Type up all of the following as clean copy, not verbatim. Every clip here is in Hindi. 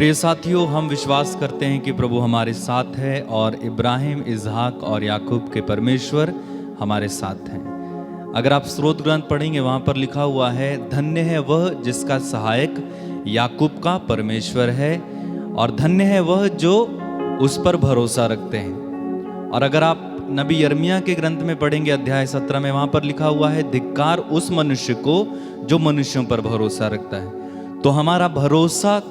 प्रिय साथियों, हम विश्वास करते हैं कि प्रभु हमारे साथ है और इब्राहिम, इसहाक और याकूब के परमेश्वर हमारे साथ हैं। अगर आप स्रोत ग्रंथ पढ़ेंगे, वहाँ पर लिखा हुआ है, धन्य है वह जिसका सहायक याकूब का परमेश्वर है और धन्य है वह जो उस पर भरोसा रखते हैं। और अगर आप नबी यिर्मयाह के ग्रंथ में पढ़ेंगे अध्याय 17 में, वहाँ पर लिखा हुआ है, धिक्कार उस मनुष्य को जो मनुष्यों पर भरोसा रखता है। तो हमारा भरोसा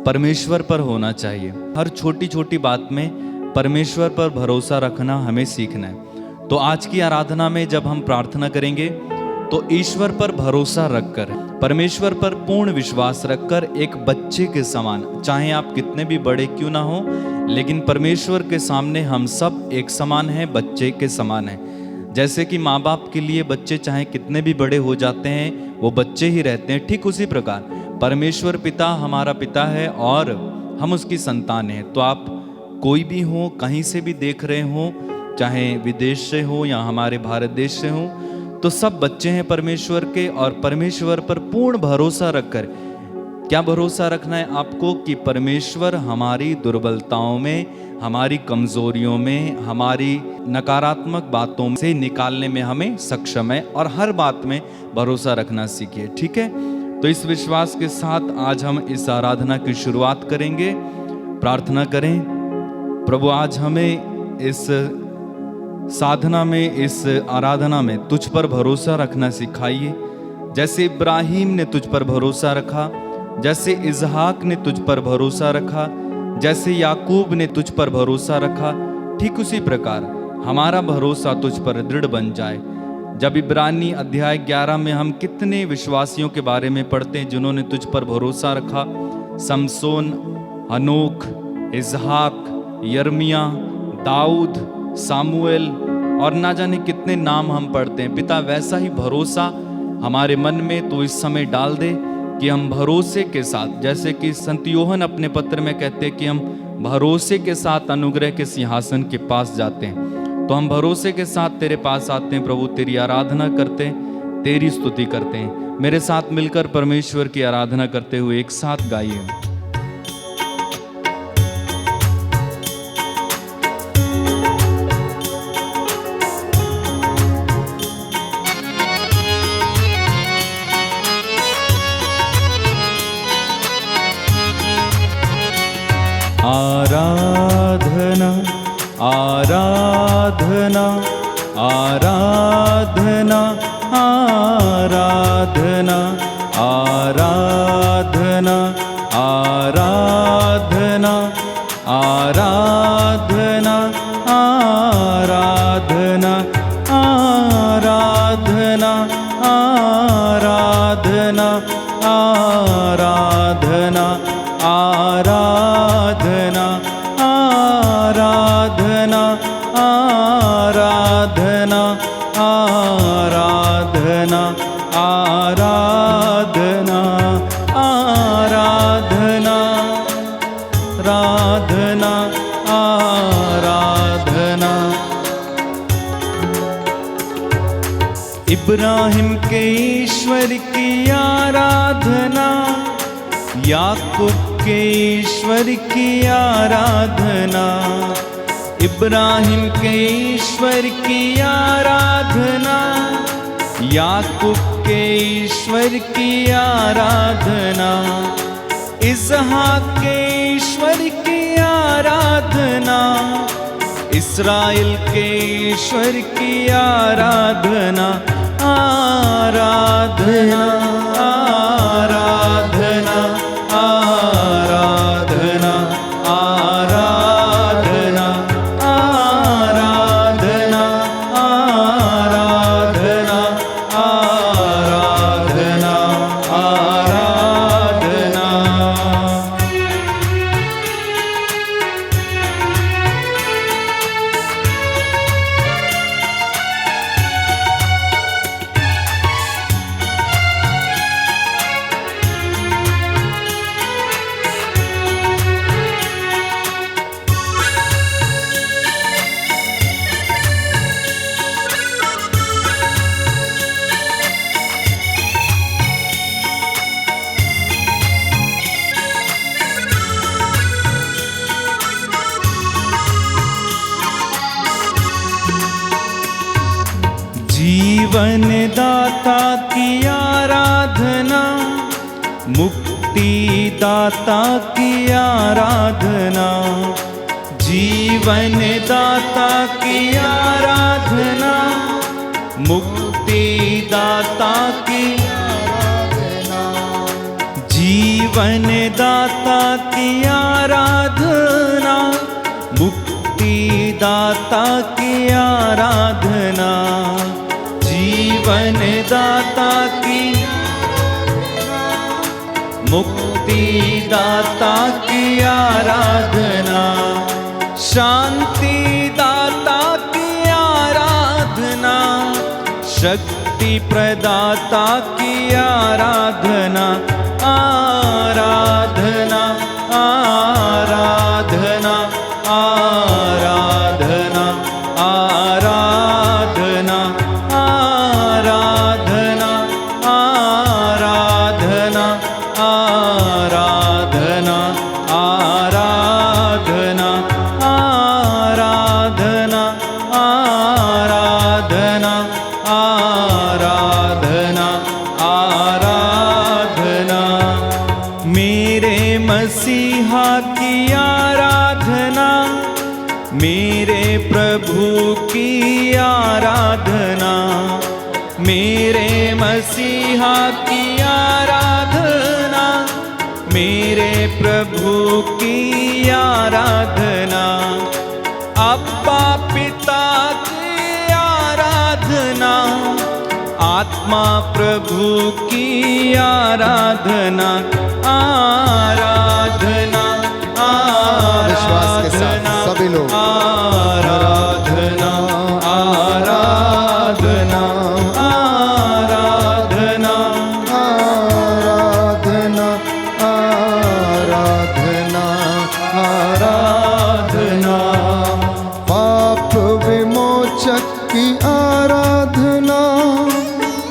परमेश्वर पर होना चाहिए। हर छोटी छोटी बात में परमेश्वर पर भरोसा रखना हमें सीखना है। तो आज की आराधना में जब हम प्रार्थना करेंगे तो ईश्वर पर भरोसा रखकर, परमेश्वर पर पूर्ण विश्वास रखकर, एक बच्चे के समान, चाहे आप कितने भी बड़े क्यों ना हो, लेकिन परमेश्वर के सामने हम सब एक समान हैं, बच्चे के समान हैं। जैसे कि माँ बाप के लिए बच्चे चाहे कितने भी बड़े हो जाते हैं, वो बच्चे ही रहते हैं, ठीक उसी प्रकार परमेश्वर पिता हमारा पिता है और हम उसकी संतान हैं। तो आप कोई भी हो, कहीं से भी देख रहे हो, चाहे विदेश से हो या हमारे भारत देश से हो, तो सब बच्चे हैं परमेश्वर के। और परमेश्वर पर पूर्ण भरोसा रखकर, क्या भरोसा रखना है आपको कि परमेश्वर हमारी दुर्बलताओं में, हमारी कमजोरियों में, हमारी नकारात्मक बातों से निकालने में हमें सक्षम है और हर बात में भरोसा रखना सीखिए। ठीक है, तो इस विश्वास के साथ आज हम इस आराधना की शुरुआत करेंगे। प्रार्थना करें, प्रभु आज हमें इस साधना में, इस आराधना में तुझ पर भरोसा रखना सिखाइए। जैसे इब्राहिम ने तुझ पर भरोसा रखा, जैसे इसहाक ने तुझ पर भरोसा रखा, जैसे याकूब ने तुझ पर भरोसा रखा, ठीक उसी प्रकार हमारा भरोसा तुझ पर दृढ़ बन जाए। जब इब्रानी अध्याय 11 में हम कितने विश्वासियों के बारे में पढ़ते हैं जिन्होंने तुझ पर भरोसा रखा, समसोन, हनोक, इसहाक, यिर्मयाह, दाऊद, सामुएल और ना जाने कितने नाम हम पढ़ते हैं। पिता, वैसा ही भरोसा हमारे मन में तो इस समय डाल दे कि हम भरोसे के साथ, जैसे कि संत यूहन्ना अपने पत्र में कहते हैं कि हम भरोसे के साथ अनुग्रह के सिंहासन के पास जाते हैं, तो हम भरोसे के साथ तेरे पास आते हैं प्रभु, तेरी आराधना करते हैं, तेरी स्तुति करते हैं। मेरे साथ मिलकर परमेश्वर की आराधना करते हुए एक साथ गाइए। आराधना आराधना आराधना आराधना आराधना आराधना आराधना आराधना आराधना आराधना आराधना आराधना आराधना आराधना आराधना आराधना आराधना आराधना आराधना। इब्राहिम के ईश्वर की आराधना, याकूब के ईश्वर की आराधना, इब्राहिम के ईश्वर की आराधना, याकूब के ईश्वर की आराधना, इसहाक के ईश्वर की आराधना, इस्राएल के ईश्वर की आराधना, आराधना आराधना आराधना आराधना आराधना आराधना आराधना आराधना। जीवन दाता की आराधना, मुक्ति दाता की आराधना, जीवन दाता की आराधना, मुक्ति दाता की आराधना, जीवन दाता की आराधना, मुक्ति दाता की आराधना, जीवन दाता की मुक्ति दाता की आराधना, शांति दाता की आराधना, शक्ति प्रदाता की आराधना, आराधना आराधना आराधना आराधना आराधना आराधना आराधना आराधना आराधना आराधना आराधना आराधना, मेरे मसीहा की आराधना, मेरे प्रभु की आराधना, मेरे मसीहा की आराधना, मेरे प्रभु की आराधना, अब्बा पिता की आराधना, आत्मा प्रभु की आराधना, आराधना आराधना सभी लोग आराधना आराधना आराधना आराधना आराधना आराधना, पाप विमोचक की आराधना,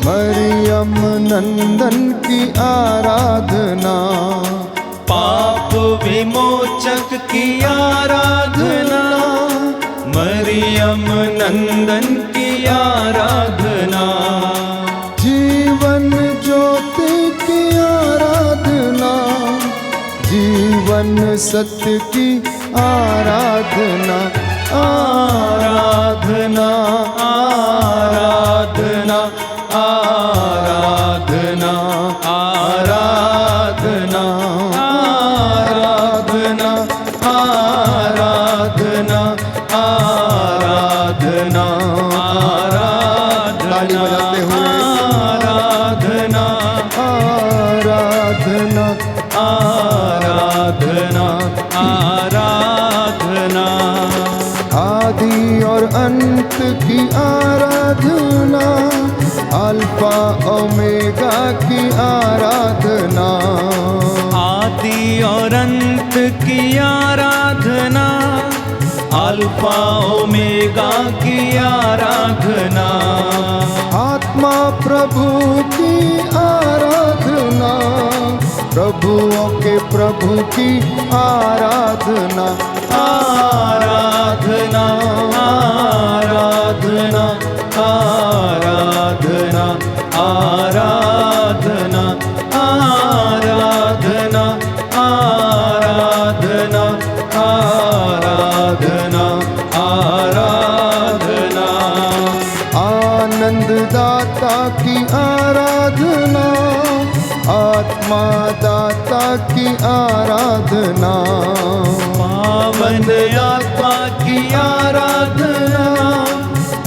मरियम नंदन की आराधना, पाप विमोचक की आराधना, मरियम नंदन की आराधना, जीवन ज्योति की आराधना, जीवन सत्य की आराधना, आराधना आराधना आराधना आराधना आराधना आराधना आराधना आराधना, ताली बजाते हुए आराधना आराधना आराधना आराधना, आदि और अंत की आराधना, अल्फा ओमेगा की आराधना, आदि और अंत की आराधना, अल्फा ओमेगा की आराधना, आत्मा प्रभु की आराधना, प्रभुओं के प्रभु की आराधना, आराधना आराधना आराधना आराधना आराधना आराधना आराधना आराधना, आनंद दाता की आराधना, आत्मा दाता की आराधना, पावन आत्मा की आराधना,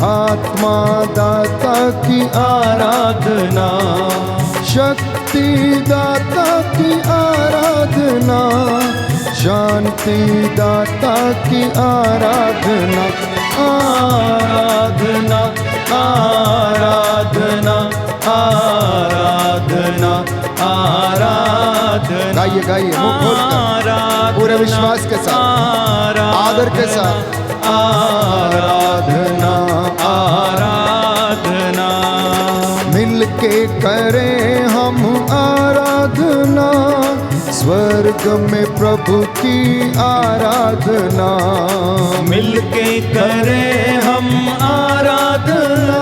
आत्मा दाता की आराधना, शक्ति दाता की आराधना, शांति दाता की आराधना, आराधना आराधना आराधना आराधना, गाइए गाइए मुंह खोलकर पूरे विश्वास के साथ आदर के साथ, आराधना आराधना, मिलके करें हम आराधना, स्वर्ग में प्रभु की आराधना, मिलके करें हम आराधना,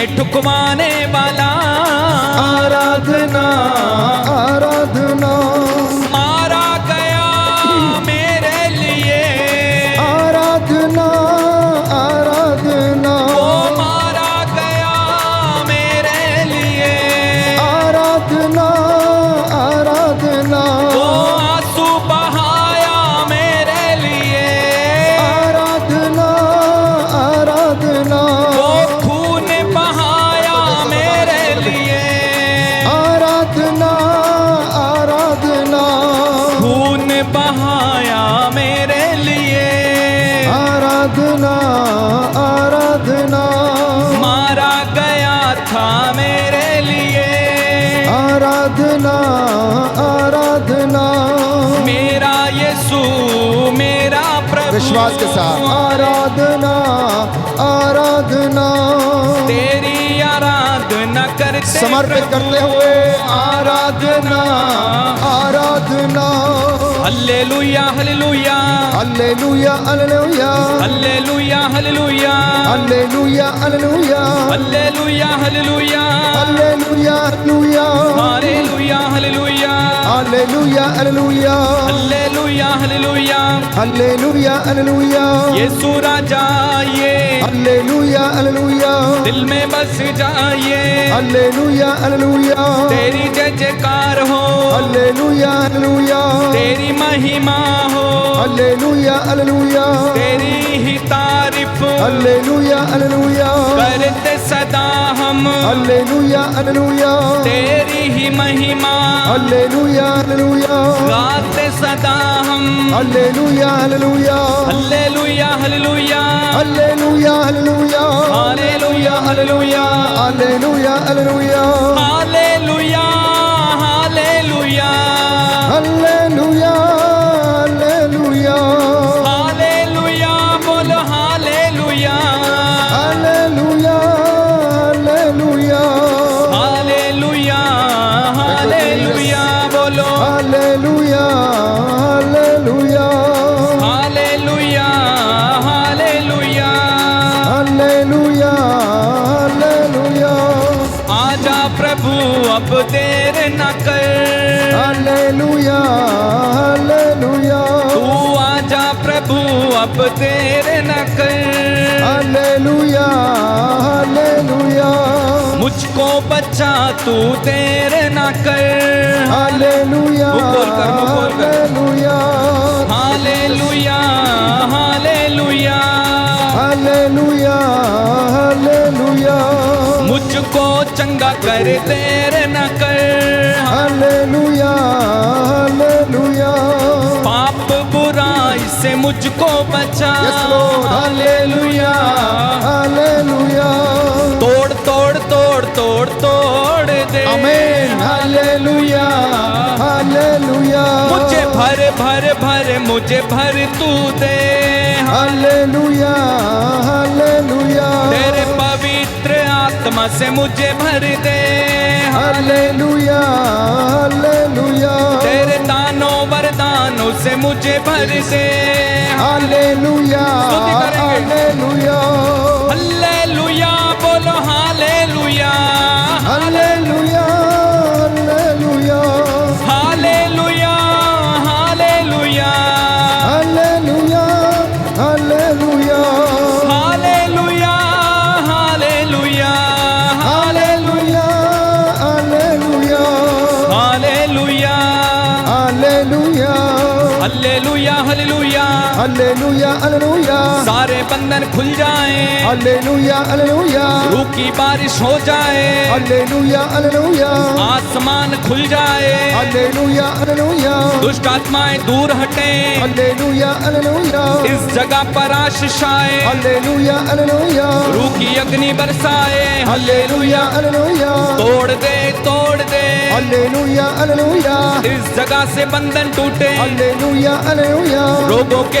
सीने ठुकवाने वाला, आराधना आराधना मारा गया मेरे लिए, आराधना आराधना वो मारा गया मेरे लिए, आराधना आराधना वो आंसू बहाया मेरे लिए, आराधना आराधना वो खून बहाया मेरे लिए, आराधना आराधना खून बहाया मेरे लिए, आराधना आराधना मारा गया था मेरे लिए, आराधना आराधना मेरा यीशु मेरा प्रभु, विश्वास के साथ आराधना आराधना तेरी आराधना करते समर्पित प्रभु। करते हुए आराधना आराधना hallelujah hallelujah hallelujah hallelujah hallelujah hallelujah hallelujah hallelujah hallelujah hallelujah hallelujah hallelujah hallelujah hallelujah hallelujah hallelujah hallelujah hallelujah hallelujah hallelujah Yeshu राजा ये हालेलुया हालेलुया दिल में बस जाइए, हालेलुया हालेलुया तेरी जय जयकार हो, हालेलुया हालेलुया तेरी महिमा हो, हालेलुया हालेलुया तेरी ही तारीफ हालेलुया हालेलुया करते सदा हम, हालेलुया हालेलुया तेरी ही महिमा हालेलुया हालेलुया गाते सदा हम। Hallelujah hallelujah hallelujah hallelujah hallelujah hallelujah hallelujah hallelujah hallelujah hallelujah hallelujah hallelujah hallelujah hallelujah hallelujah बोलो hallelujah hallelujah hallelujah hallelujah hallelujah बोलो hallelujah hallelujah hallelujah hallelujah hallelujah hallelujah आजा प्रभु अब देर न कर, हालेलुया हालेलुया तू आजा प्रभु अब देर न कर, हालेलुया हालेलुया मुझको बचा तू देर न कर, हालेलुया मुंह खोल कर, मुंह खोल कर। Hallelujah hallelujah hallelujah hallelujah hallelujah मुझको चंगा कर देर न कर, हालेलुया हालेलुया पाप बुराई से मुझको बचा, Yes, Lord. हालेलुया हालेलुया तोड़ तोड़ तोड़ तोड़ तोड़ दे, आमीन हालेलुया हालेलुया मुझे भर भर भर मुझे भर तू दे, हालेलुया हालेलुया तेरे पवित्र आत्मा से मुझे भर दे, हालेलुया हालेलुया तेरे दानों वरदानों से मुझे भर दे, हालेलुया स्तुति करेंगे। हालेलुया हल्लेलुया बोलो hallelujah hallelujah hallelujah hallelujah hallelujah hallelujah hallelujah hallelujah hallelujah hallelujah hallelujah hallelujah hallelujah hallelujah hallelujah hallelujah hallelujah सारे बंधन खुल जाएं, हालेलुया हालेलुया रूह की बारिश हो जाए, हालेलुया हालेलुया आसमान खुल जाए, हालेलुया हालेलुया दुष्ट आत्माएं दूर हटे, हालेलुया हालेलुया इस जगह पर आशीष आए, हालेलुया हालेलुया रूह की अग्नि बरसाए, हालेलुया हालेलुया तोड़ दे तोड़ दे, हालेलुया हालेलुया इस जगह से बंधन टूटे, हालेलुया हालेलुया रोगों के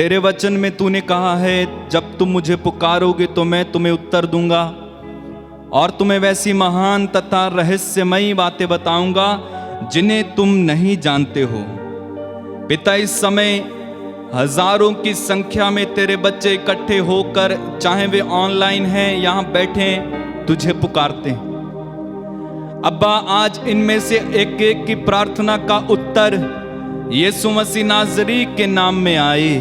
तेरे वचन में तूने कहा है जब तुम मुझे पुकारोगे तो मैं तुम्हें उत्तर दूंगा और तुम्हें वैसी महान तथा रहस्यमयी बातें बताऊंगा जिन्हें तुम नहीं जानते हो। पिता, इस समय हजारों की संख्या में तेरे बच्चे इकट्ठे होकर, चाहे वे ऑनलाइन हैं यहां बैठे, तुझे पुकारते हैं। अब्बा, आज इनमें से एक एक की प्रार्थना का उत्तर यीशु मसीह नाज़री के नाम में आए।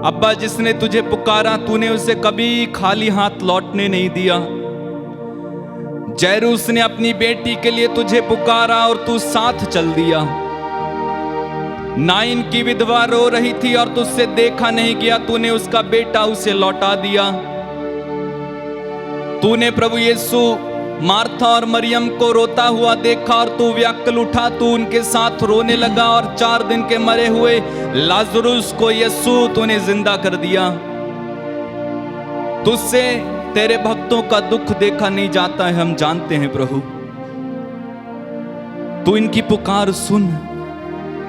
अब्बा, जिसने तुझे पुकारा तूने उसे कभी खाली हाथ लौटने नहीं दिया। जैरूस ने अपनी बेटी के लिए तुझे पुकारा और तू साथ चल दिया। नाइन की विधवा रो रही थी और तुझसे देखा नहीं गया, तूने उसका बेटा उसे लौटा दिया। तूने प्रभु यीशु मार्था और मरियम को रोता हुआ देखा और तू व्याकुल उठा, तू उनके साथ रोने लगा और 4 दिन के मरे हुए लाजरुस को यीशु तूने जिंदा कर दिया। तुझसे तेरे भक्तों का दुख देखा नहीं जाता है, हम जानते हैं प्रभु। तू इनकी पुकार सुन,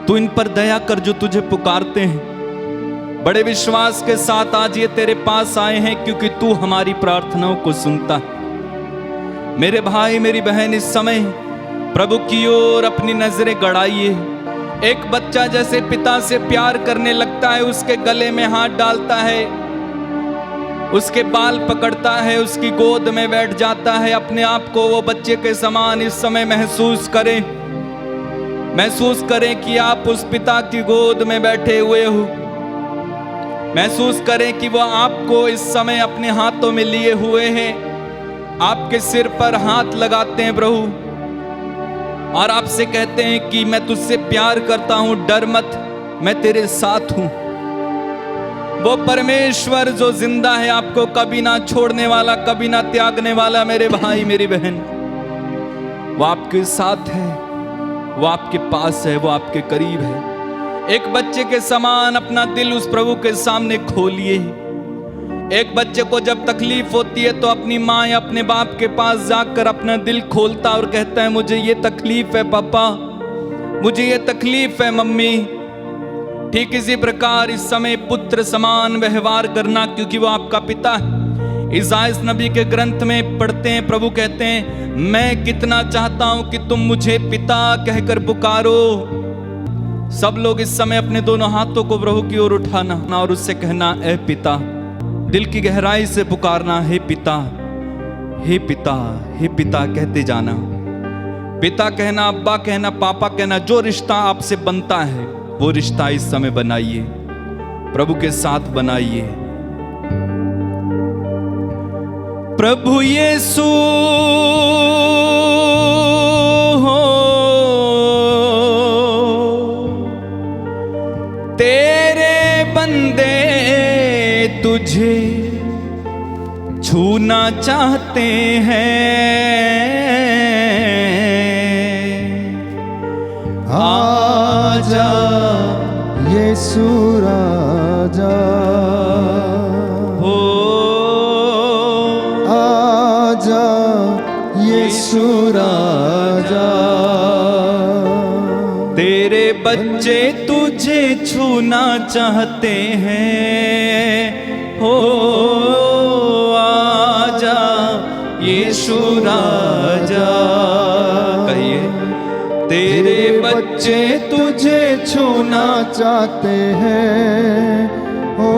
तू इन पर दया कर जो तुझे पुकारते हैं। बड़े विश्वास के साथ आज ये तेरे पास आए हैं क्योंकि तू हमारी प्रार्थनाओं को सुनता है। मेरे भाई मेरी बहन, इस समय प्रभु की ओर अपनी नजरें गड़ाइए। एक बच्चा जैसे पिता से प्यार करने लगता है, उसके गले में हाथ डालता है, उसके बाल पकड़ता है, उसकी गोद में बैठ जाता है, अपने आप को वो बच्चे के समान इस समय महसूस करें कि आप उस पिता की गोद में बैठे हुए हो। महसूस करें कि वो आपको इस समय अपने हाथों में लिए हुए हैं, आपके सिर पर हाथ लगाते हैं प्रभु, और आपसे कहते हैं कि मैं तुझसे प्यार करता हूं, डर मत, मैं तेरे साथ हूं। वो परमेश्वर जो जिंदा है, आपको कभी ना छोड़ने वाला, कभी ना त्यागने वाला, मेरे भाई मेरी बहन, वो आपके साथ है, वो आपके पास है, वो आपके करीब है। एक बच्चे के समान अपना दिल उस प्रभु के सामने खोलिए। एक बच्चे को जब तकलीफ होती है तो अपनी माँ या अपने बाप के पास जाकर अपना दिल खोलता और कहता है मुझे ये तकलीफ है पापा, मुझे ये तकलीफ है मम्मी। ठीक इसी प्रकार इस समय पुत्र समान व्यवहार करना, क्योंकि वो आपका पिता है। इसाइयाह नबी के ग्रंथ में पढ़ते हैं, प्रभु कहते हैं मैं कितना चाहता हूं कि तुम मुझे पिता कहकर पुकारो। सब लोग इस समय अपने दोनों हाथों को प्रभु की ओर उठाना और उससे कहना, ए पिता, दिल की गहराई से पुकारना, हे पिता, हे पिता, हे पिता कहते जाना। पिता कहना, अब्बा कहना, पापा कहना। जो रिश्ता आपसे बनता है वो रिश्ता इस समय बनाइए, प्रभु के साथ बनाइए। प्रभु यीशु हो, तेरे बंदे तुझे छूना चाहते हैं। आजा यीशु राजा, हो आजा यीशु राजा। तेरे बच्चे तुझे छूना चाहते हैं, हो आजा यीशु राजा। कहिए, तेरे बच्चे तुझे छूना चाहते हैं, हो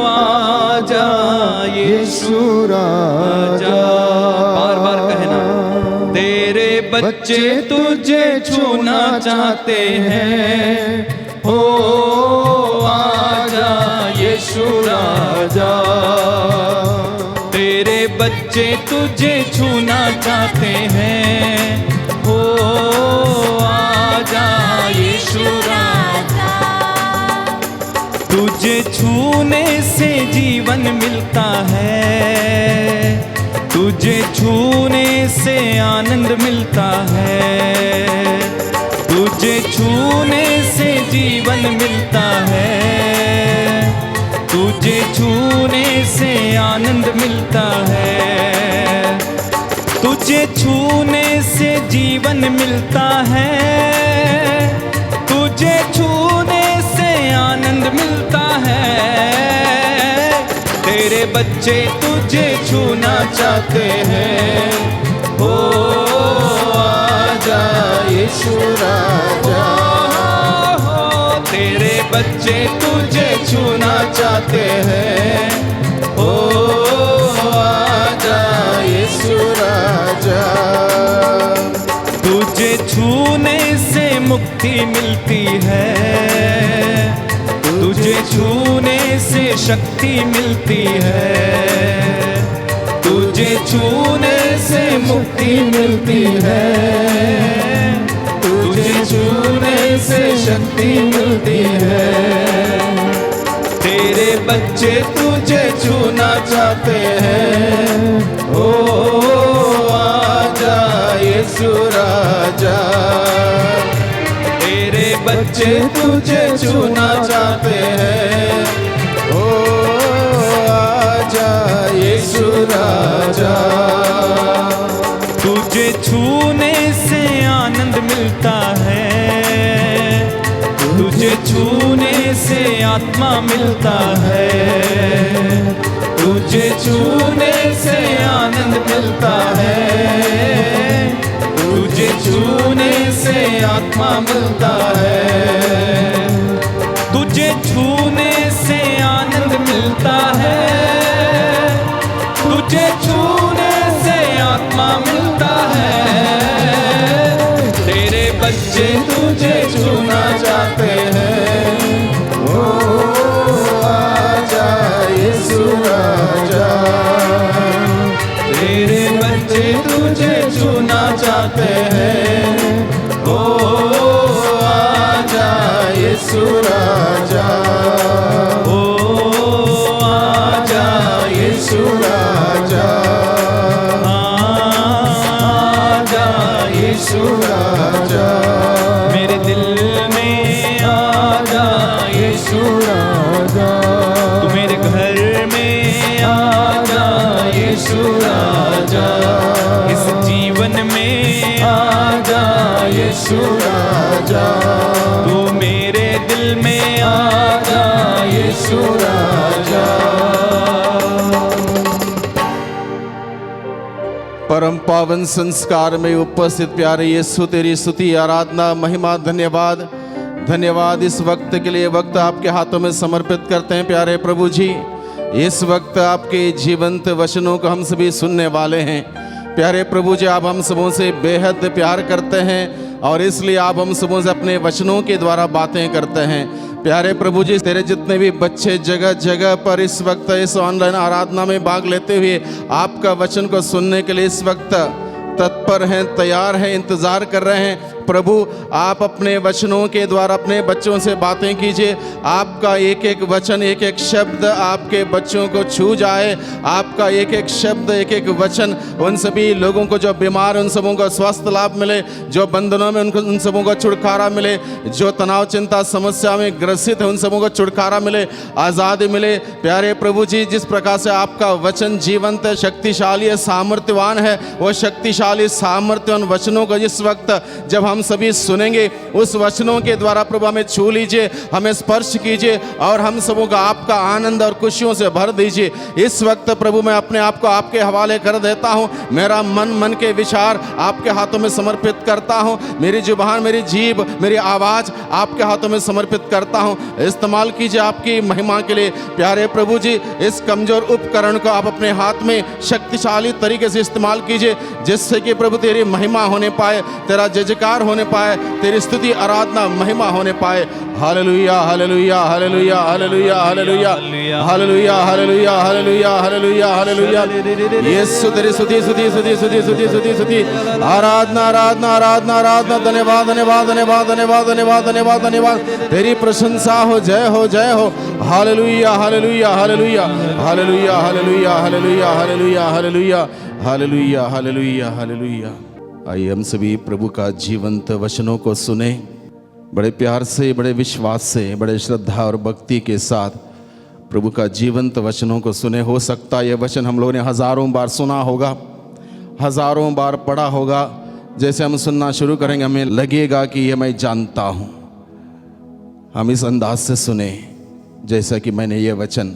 आजा यीशु राजा। बार बार कहना, तेरे बच्चे तुझे छूना चाहते हैं, हो आजा यीशु राजा। तेरे बच्चे तुझे छूना चाहते हैं, हो आजा यीशु राजा। तुझे छूने से जीवन मिलता है, तुझे छूने से आनंद मिलता है, तुझे छूने से जीवन मिलता है, तुझे छूने से आनंद मिलता है, तुझे छूने से जीवन मिलता है, तुझे छूने से बच्चे तुझे छूना चाहते हैं। ओ आजा यीशु राजा, तेरे बच्चे तुझे छूना चाहते हैं। ओ आजा यीशु राजा। तुझे छूने से मुक्ति मिलती है, तुझे छूने से शक्ति मिलती है, तुझे छूने से मुक्ति मिलती है, तुझे छूने से शक्ति मिलती है। तेरे बच्चे तुझे छूना चाहते हैं। ओ आजा यीशु राजा, तेरे बच्चे तुझे छूना चाहते हैं। ओ आजा यीशु राजा। तुझे छूने से आनंद मिलता है, तुझे छूने से आत्मा मिलता है, तुझे छूने से आनंद मिलता है, तुझे छूने से आत्मा मिलता है, तुझे छूने से आनंद मिलता है, तुझे छूने से आत्मा मिलता है। तेरे बच्चे तुझे छूना चाहते हैं। ओ आजा यीशु राजा, तेरे बच्चे तुझे छूना चाहते हैं। ओ आजा यीशु राजा, ओ आजा यीशु राजा, आजा यीशु राजा, मेरे दिल में आजा यीशु राजा, तू मेरे घर में आजा यीशु राजा, इस जीवन में आजा यीशु राजा, तू मेरे दिल में आजा यीशु राजा। परम पावन संस्कार में उपस्थित प्यारे यीशु, तेरी स्तुति आराधना महिमा धन्यवाद धन्यवाद इस वक्त के लिए। वक्त आपके हाथों में समर्पित करते हैं प्यारे प्रभु जी। इस वक्त आपके जीवंत वचनों को हम सभी सुनने वाले हैं। प्यारे प्रभु जी, आप हम सबों से बेहद प्यार करते हैं और इसलिए आप हम सबों से अपने वचनों के द्वारा बातें करते हैं। प्यारे प्रभु जी, तेरे जितने भी बच्चे जगह जगह पर इस वक्त इस ऑनलाइन आराधना में भाग लेते हुए आपका वचन को सुनने के लिए इस वक्त तत्पर हैं, तैयार हैं, इंतज़ार कर रहे हैं। प्रभु, आप अपने वचनों के द्वारा अपने बच्चों से बातें कीजिए। आपका एक एक वचन, एक एक शब्द आपके बच्चों को छू जाए। आपका एक एक शब्द, एक एक वचन उन सभी लोगों को जो बीमार, उन सबों को स्वास्थ्य लाभ मिले, जो बंधनों में उन सबों को छुटकारा मिले, जो तनाव चिंता समस्या में ग्रसित है उन सबों को छुटकारा मिले, आज़ादी मिले। प्यारे प्रभु जी, जिस प्रकार से आपका वचन जीवंत है, शक्तिशाली है, सामर्थ्यवान है, वो शक्तिशाली सामर्थ्यवान वचनों को इस वक्त जब हम सभी सुनेंगे, उस वचनों के द्वारा प्रभु हमें छू लीजिए, हमें स्पर्श कीजिए और हम सबों का आपका आनंद और खुशियों से भर दीजिए। इस वक्त प्रभु मैं अपने आप को आपके हवाले कर देता हूँ। मेरा मन के विचार आपके हाथों में समर्पित करता हूँ। मेरी जुबान, मेरी जीभ, मेरी आवाज़ आपके हाथों में समर्पित करता हूँ। इस्तेमाल कीजिए आपकी महिमा के लिए। प्यारे प्रभु जी, इस कमज़ोर उपकरण को आप अपने हाथ में शक्तिशाली तरीके से इस्तेमाल कीजिए, जिससे कि प्रभु तेरी महिमा होने पाए, तेरा जयकार होने पाए, तेरी स्तुति आराधना महिमा होने पाए। Hallelujah hallelujah hallelujah hallelujah hallelujah hallelujah hallelujah hallelujah hallelujah hallelujah. Yeshu तेरी स्तुति स्तुति स्तुति स्तुति स्तुति स्तुति स्तुति आराधना आराधना आराधना आराधना। धन्यवाद धन्यवाद धन्यवाद धन्यवाद धन्यवाद धन्यवाद धन्यवाद। तेरी प्रशंसा हो, जय हो, जय हो। Hallelujah hallelujah hallelujah hallelujah hallelujah hallelujah hallelujah hallelujah hallelujah hallelujah hallelujah. आइए हम सभी प्रभु का जीवंत वचनों को सुने, बड़े प्यार से, बड़े विश्वास से, बड़े श्रद्धा और भक्ति के साथ प्रभु का जीवंत वचनों को सुने। हो सकता है यह वचन हम लोगों ने हज़ारों बार सुना होगा, हज़ारों बार पढ़ा होगा। जैसे हम सुनना शुरू करेंगे हमें लगेगा कि ये मैं जानता हूँ। हम इस अंदाज से सुने जैसा कि मैंने ये वचन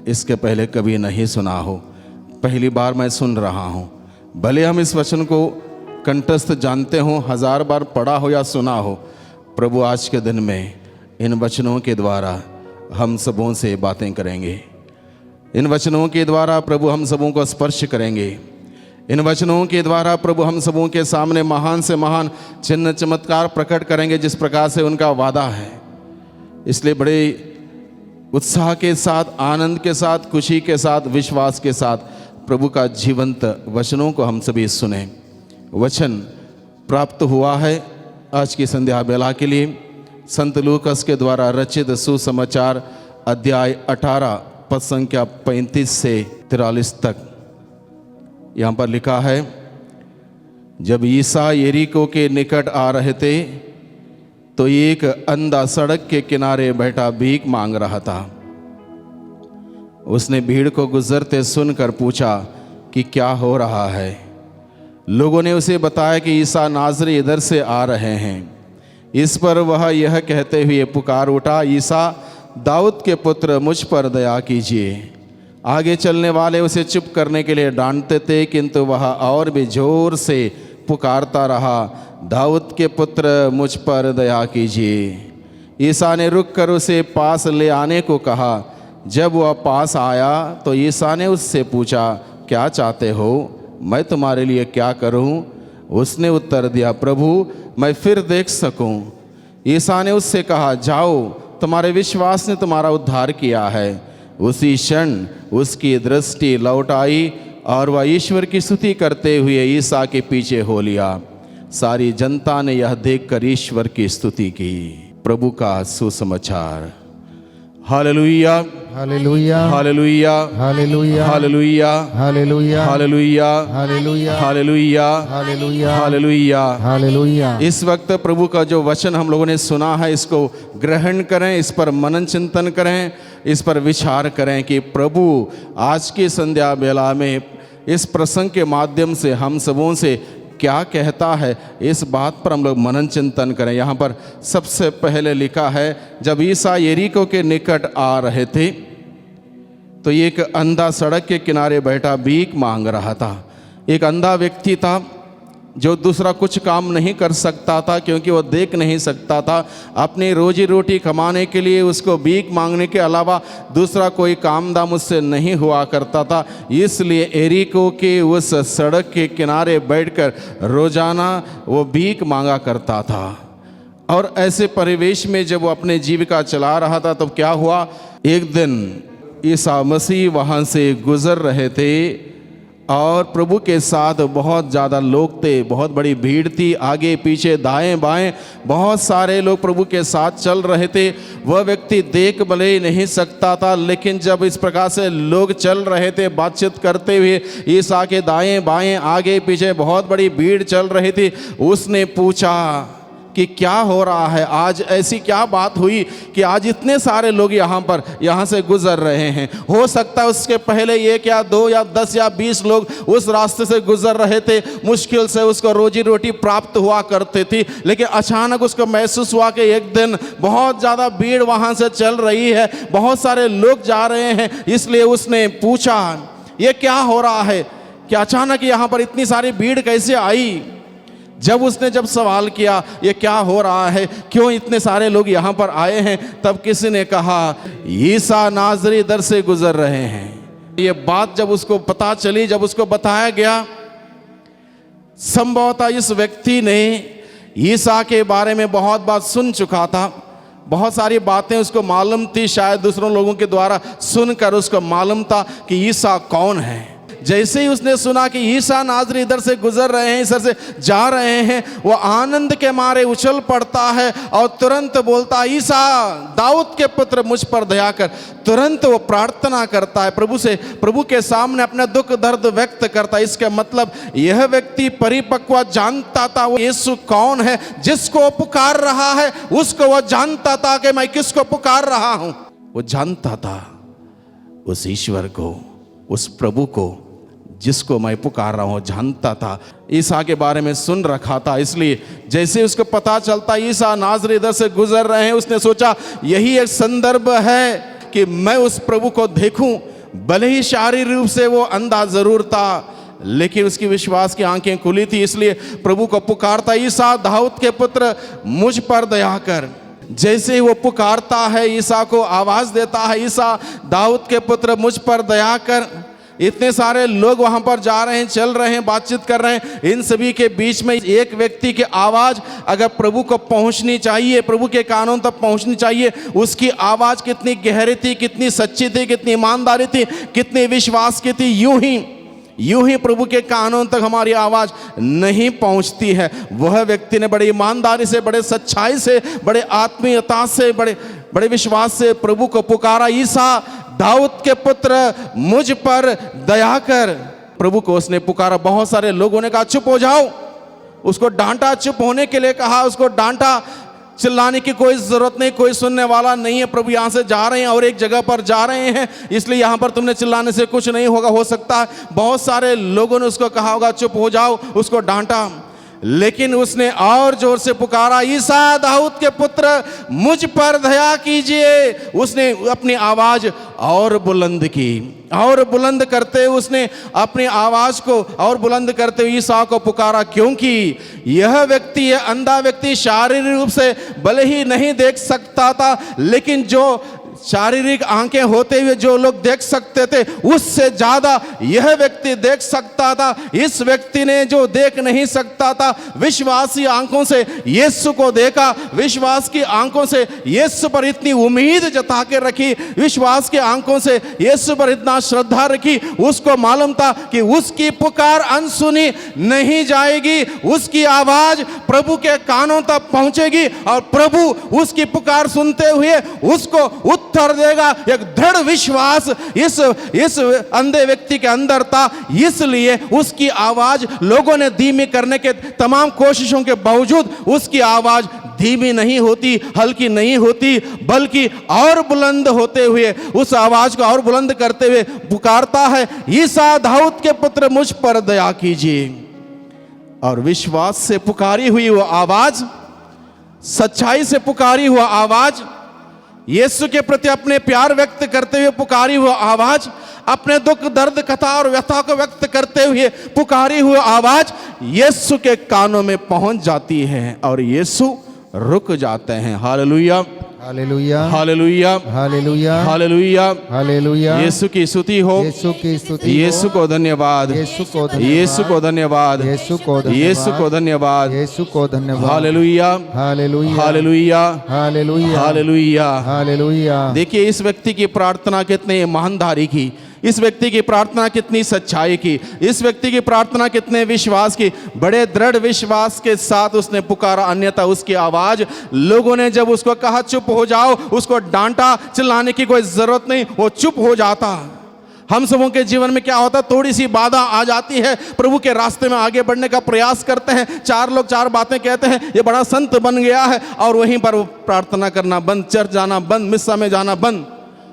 इसके पहले कभी नहीं सुना हो, पहली बार मैं सुन रहा हूँ। भले हम इस वचन को कंठस्थ जानते हों, 1000 बार पढ़ा हो या सुना हो, प्रभु आज के दिन में इन वचनों के द्वारा हम सबों से बातें करेंगे। इन वचनों के द्वारा प्रभु हम सबों को स्पर्श करेंगे। इन वचनों के द्वारा प्रभु हम सबों के सामने महान से महान चिन्ह चमत्कार प्रकट करेंगे, जिस प्रकार से उनका वादा है। इसलिए बड़े उत्साह के साथ, आनंद के साथ, खुशी के साथ, विश्वास के साथ प्रभु का जीवंत वचनों को हम सभी सुने। वचन प्राप्त हुआ है आज की संध्या बेला के लिए संत लूकास के द्वारा रचित सुसमाचार अध्याय 18 पद संख्या 35 से 43 तक। यहाँ पर लिखा है, जब ईसा यरीको के निकट आ रहे थे तो एक अंधा सड़क के किनारे बैठा भीख मांग रहा था। उसने भीड़ को गुजरते सुनकर पूछा कि क्या हो रहा है। लोगों ने उसे बताया कि ईसा नाज़री इधर से आ रहे हैं। इस पर वह यह कहते हुए पुकार उठा, ईसा दाऊद के पुत्र मुझ पर दया कीजिए। आगे चलने वाले उसे चुप करने के लिए डांटते थे, किंतु वह और भी जोर से पुकारता रहा, दाऊद के पुत्र मुझ पर दया कीजिए। ईसा ने रुक कर उसे पास ले आने को कहा। जब वह पास आया तो ईसा ने उससे पूछा, क्या चाहते हो, मैं तुम्हारे लिए क्या करूं? उसने उत्तर दिया, प्रभु मैं फिर देख सकूं। ईसा ने उससे कहा, जाओ, तुम्हारे विश्वास ने तुम्हारा उद्धार किया है। उसी क्षण उसकी दृष्टि लौट आई और वह ईश्वर की स्तुति करते हुए ईसा के पीछे हो लिया। सारी जनता ने यह देखकर ईश्वर की स्तुति की। प्रभु का सुसमाचार। Hallelujah, hallelujah, hallelujah, hallelujah, hallelujah, hallelujah, hallelujah, hallelujah, hallelujah, hallelujah, hallelujah. Hallelujah. इस वक्त प्रभु का जो वचन हम लोगों ने सुना है, इसको ग्रहण करें, इस पर मनन चिंतन करें, इस पर विचार करें कि प्रभु आज की संध्या बेला में इस प्रसंग के माध्यम से हम सबों से क्या कहता है, इस बात पर हम लोग मनन चिंतन करें। यहाँ पर सबसे पहले लिखा है, जब ईसा यरीको के निकट आ रहे थे तो एक अंधा सड़क के किनारे बैठा भीख मांग रहा था। एक अंधा व्यक्ति था जो दूसरा कुछ काम नहीं कर सकता था, क्योंकि वो देख नहीं सकता था। अपनी रोजी रोटी कमाने के लिए उसको भीख मांगने के अलावा दूसरा कोई काम दाम उससे नहीं हुआ करता था। इसलिए यरीको के उस सड़क के किनारे बैठकर रोजाना वो भीख मांगा करता था। और ऐसे परिवेश में जब वो अपने जीविका चला रहा था, तब क्या हुआ, एक दिन ईसा मसीह वहाँ से गुजर रहे थे और प्रभु के साथ बहुत ज़्यादा लोग थे, बहुत बड़ी भीड़ थी। आगे पीछे दाएं बाएं बहुत सारे लोग प्रभु के साथ चल रहे थे। वह व्यक्ति देख भले ही नहीं सकता था, लेकिन जब इस प्रकार से लोग चल रहे थे बातचीत करते हुए, ईसा के दाएं बाएं आगे पीछे बहुत बड़ी भीड़ चल रही थी, उसने पूछा कि क्या हो रहा है, आज ऐसी क्या बात हुई कि आज इतने सारे लोग यहाँ से गुजर रहे हैं। हो सकता है उसके पहले 1 या 2 या 10 या 20 लोग उस रास्ते से गुजर रहे थे, मुश्किल से उसको रोजी रोटी प्राप्त हुआ करते थी, लेकिन अचानक उसको महसूस हुआ कि एक दिन बहुत ज़्यादा भीड़ वहाँ से चल रही है, बहुत सारे लोग जा रहे हैं। इसलिए उसने पूछा, ये क्या हो रहा है कि अचानक यहाँ पर इतनी सारी भीड़ कैसे आई? जब सवाल किया ये क्या हो रहा है, क्यों इतने सारे लोग यहाँ पर आए हैं, तब किसी ने कहा, ईसा नाज़री इधर से गुजर रहे हैं। ये बात जब उसको पता चली, जब उसको बताया गया, संभवतः इस व्यक्ति ने ईसा के बारे में बहुत बात सुन चुका था, बहुत सारी बातें उसको मालूम थी, शायद दूसरों लोगों के द्वारा सुनकर उसको मालूम था कि ईसा कौन है। जैसे ही उसने सुना कि ईसा नाज़री इधर से गुजर रहे हैं, इधर से जा रहे हैं, वो आनंद के मारे उछल पड़ता है और तुरंत बोलता, ईसा दाऊद के पुत्र मुझ पर दया कर। तुरंत वो प्रार्थना करता है प्रभु से, प्रभु के सामने अपना दुख दर्द व्यक्त करता है। इसका मतलब यह व्यक्ति परिपक्व जानता था वो यीशु कौन है, जिसको वो पुकार रहा है उसको वो जानता था कि मैं किसको पुकार रहा हूं। वो जानता था उस ईश्वर को, उस प्रभु को जिसको मैं पुकार रहा हूँ, जानता था। ईसा के बारे में सुन रखा था, इसलिए जैसे उसको पता चलता ईसा नाज़री इधर से गुजर रहे हैं, उसने सोचा यही एक संदर्भ है कि मैं उस प्रभु को देखूं। भले ही शारीरिक रूप से वो अंधा जरूर था, लेकिन उसकी विश्वास की आंखें खुली थी, इसलिए प्रभु को पुकारता, ईसा दाऊद के पुत्र मुझ पर दया कर। जैसे ही वो पुकारता है, ईसा को आवाज देता है, ईसा दाऊद के पुत्र मुझ पर दया कर। इतने सारे लोग वहां पर जा रहे हैं, चल रहे हैं, बातचीत कर रहे हैं, इन सभी के बीच में एक व्यक्ति की आवाज अगर प्रभु को पहुंचनी चाहिए, प्रभु के कानों तक पहुंचनी चाहिए, उसकी आवाज कितनी गहरी थी, कितनी सच्ची थी, कितनी ईमानदारी थी, कितनी विश्वास की थी। यूं ही प्रभु के कानों तक हमारी आवाज नहीं पहुंचती है। वह व्यक्ति ने बड़ी ईमानदारी से, बड़े सच्चाई से, बड़े आत्मीयता से, बड़े विश्वास से प्रभु को पुकारा, ईसा दाऊद के पुत्र मुझ पर दया कर। प्रभु को उसने पुकारा। बहुत सारे लोगों ने कहा चुप हो जाओ, उसको डांटा, चुप होने के लिए कहा, उसको डांटा। चिल्लाने की कोई जरूरत नहीं, कोई सुनने वाला नहीं है। प्रभु यहाँ से जा रहे हैं और एक जगह पर जा रहे हैं, इसलिए यहाँ पर तुमने चिल्लाने से कुछ नहीं होगा। हो सकता है बहुत सारे लोगों ने उसको कहा होगा चुप हो जाओ, उसको डांटा, लेकिन उसने और जोर से पुकारा, ईसा दाऊद के पुत्र मुझ पर दया कीजिए। उसने अपनी आवाज और बुलंद की, और बुलंद करते हुए उसने अपनी आवाज को और बुलंद करते हुए ईसा को पुकारा, क्योंकि यह व्यक्ति, यह अंधा व्यक्ति शारीरिक रूप से भले ही नहीं देख सकता था, लेकिन जो शारीरिक आंखें होते हुए जो लोग देख सकते थे, उससे ज्यादा यह व्यक्ति देख सकता था। इस व्यक्ति ने जो देख नहीं सकता था, विश्वासी आंखों से यीशु को देखा, विश्वास की आंखों से यीशु पर इतनी उम्मीद जता के रखी, विश्वास की आंखों से यीशु पर इतना श्रद्धा रखी। उसको मालूम था कि उसकी पुकार अनसुनी नहीं जाएगी, उसकी आवाज प्रभु के कानों तक पहुंचेगी और प्रभु उसकी पुकार सुनते हुए उसको उत्तर देगा। एक दृढ़ विश्वास इस अंधे व्यक्ति के अंदर था, इसलिए उसकी आवाज लोगों ने धीमी करने के तमाम कोशिशों के बावजूद उसकी आवाज धीमी नहीं होती, हल्की नहीं होती, बल्कि और बुलंद होते हुए, उस आवाज को और बुलंद करते हुए पुकारता है, ईसा दाऊद के पुत्र मुझ पर दया कीजिए। और विश्वास से पुकारी हुई वो आवाज, सच्चाई से पुकारी हुआ आवाज, यीशु के प्रति अपने प्यार व्यक्त करते हुए पुकारी हुआ आवाज, अपने दुख दर्द कथा और व्यथा को व्यक्त करते हुए पुकारी हुआ आवाज यीशु के कानों में पहुंच जाती है और यीशु रुक जाते हैं। Hallelujah, hallelujah, hallelujah, hallelujah, hallelujah, hallelujah. Yeshu की स्तुति हो, यीशु की स्तुति, यीशु को धन्यवाद, यीशु को धन्यवाद, यीशु को धन्यवाद, यीशु को धन्यवाद, यीशु को धन्यवाद, यीशु को धन्यवाद। Hallelujah, hallelujah, hallelujah, hallelujah, hallelujah. Hallelujah. देखिए इस व्यक्ति की प्रार्थना कितने ईमानदारी की, इस व्यक्ति की प्रार्थना कितनी सच्चाई की, इस व्यक्ति की प्रार्थना कितने विश्वास की। बड़े दृढ़ विश्वास के साथ उसने पुकारा, अन्यथा उसकी आवाज, लोगों ने जब उसको कहा चुप हो जाओ, उसको डांटा, चिल्लाने की कोई जरूरत नहीं, वो चुप हो जाता। हम सबों के जीवन में क्या होता, थोड़ी सी बाधा आ जाती है, प्रभु के रास्ते में आगे बढ़ने का प्रयास करते हैं, चार लोग चार बातें कहते हैं, ये बड़ा संत बन गया है, और वहीं पर वो प्रार्थना करना बंद, चर्च जाना बंद, मिस्सा में जाना बंद।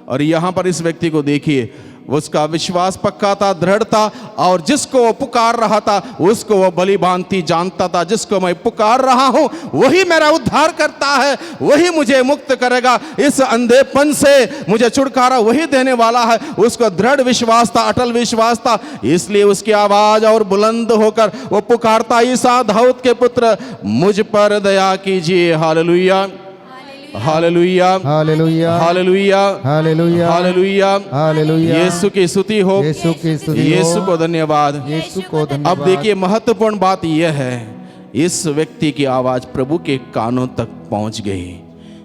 और यहाँ पर इस व्यक्ति को देखिए, उसका विश्वास पक्का था, दृढ़ था, और जिसको वो पुकार रहा था उसको वो भली भांति जानता था। जिसको मैं पुकार रहा हूं वही मेरा उद्धार करता है, वही मुझे मुक्त करेगा, इस अंधेपन से मुझे छुटकारा वही देने वाला है। उसको दृढ़ विश्वास था, अटल विश्वास था, इसलिए उसकी आवाज और बुलंद होकर वो पुकारता, ईसा दाऊद के पुत्र मुझ पर दया कीजिए। Hallelujah, hallelujah, hallelujah, hallelujah, hallelujah, hallelujah, hallelujah. Yeshu की स्तुति हो, यीशु की स्तुति हो, यीशु को धन्यवाद, यीशु को धन्यवाद। अब देखिए महत्वपूर्ण बात यह है, इस व्यक्ति की आवाज प्रभु के कानों तक पहुंच गई,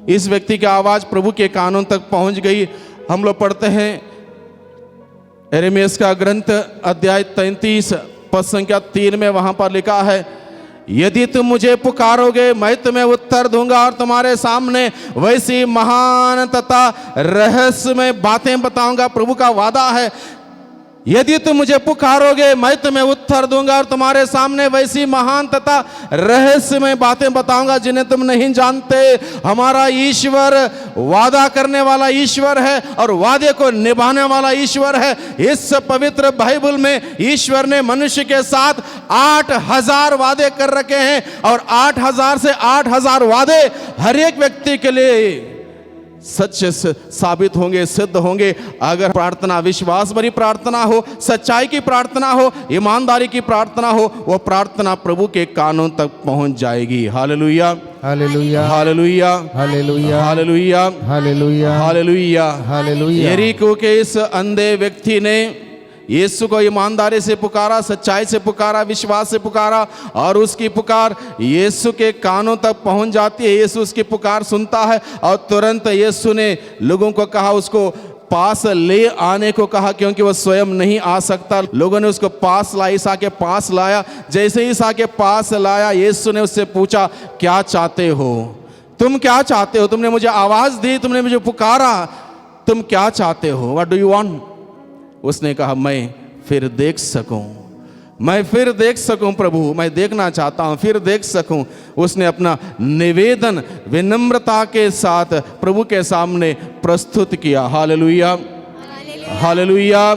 इस व्यक्ति की आवाज प्रभु के कानों तक पहुंच गई। हम लोग पढ़ते हैं यिर्मयाह का ग्रंथ अध्याय 33 पद संख्या 3 में, वहां पर लिखा है, यदि तुम मुझे पुकारोगे मैं तुम्हें उत्तर दूंगा और तुम्हारे सामने वैसी महान तथा रहस्यमय बातें बताऊंगा। प्रभु का वादा है, यदि तुम मुझे पुकारोगे मैं तुम्हें उत्तर दूंगा और तुम्हारे सामने वैसी महान तथा रहस्यमय बातें बताऊंगा जिन्हें तुम नहीं जानते। हमारा ईश्वर वादा करने वाला ईश्वर है और वादे को निभाने वाला ईश्वर है। इस पवित्र बाइबल में ईश्वर ने मनुष्य के साथ 8000 वादे कर रखे हैं और 8000 से 8000 वादे हर एक व्यक्ति के लिए सच साबित होंगे, सिद्ध होंगे। अगर प्रार्थना विश्वास भरी प्रार्थना हो, सच्चाई की प्रार्थना हो, ईमानदारी की प्रार्थना हो, वो प्रार्थना प्रभु के कानों तक पहुंच जाएगी। Hallelujah, hallelujah, hallelujah, hallelujah, hallelujah, hallelujah, hallelujah, hallelujah. यरीको के इस अंधे व्यक्ति ने यीशु को ईमानदारी से पुकारा, सच्चाई से पुकारा, विश्वास से पुकारा, और उसकी पुकार यीशु के कानों तक पहुंच जाती है। यीशु उसकी पुकार सुनता है और तुरंत यीशु ने लोगों को कहा, उसको पास ले आने को कहा, क्योंकि वह स्वयं नहीं आ सकता। लोगों ने उसको पास लाया, ईसा के पास लाया। जैसे ही ईसा के पास लाया, यीशु ने उससे पूछा, क्या चाहते हो? तुम क्या चाहते हो? तुमने मुझे आवाज दी, तुमने मुझे पुकारा, तुम क्या चाहते हो? What do you want? उसने कहा, मैं फिर देख सकूं, मैं फिर देख सकूं प्रभु, मैं देखना चाहता हूं, फिर देख सकूं। उसने अपना निवेदन विनम्रता के साथ प्रभु के सामने प्रस्तुत किया। Hallelujah, hallelujah, hallelujah,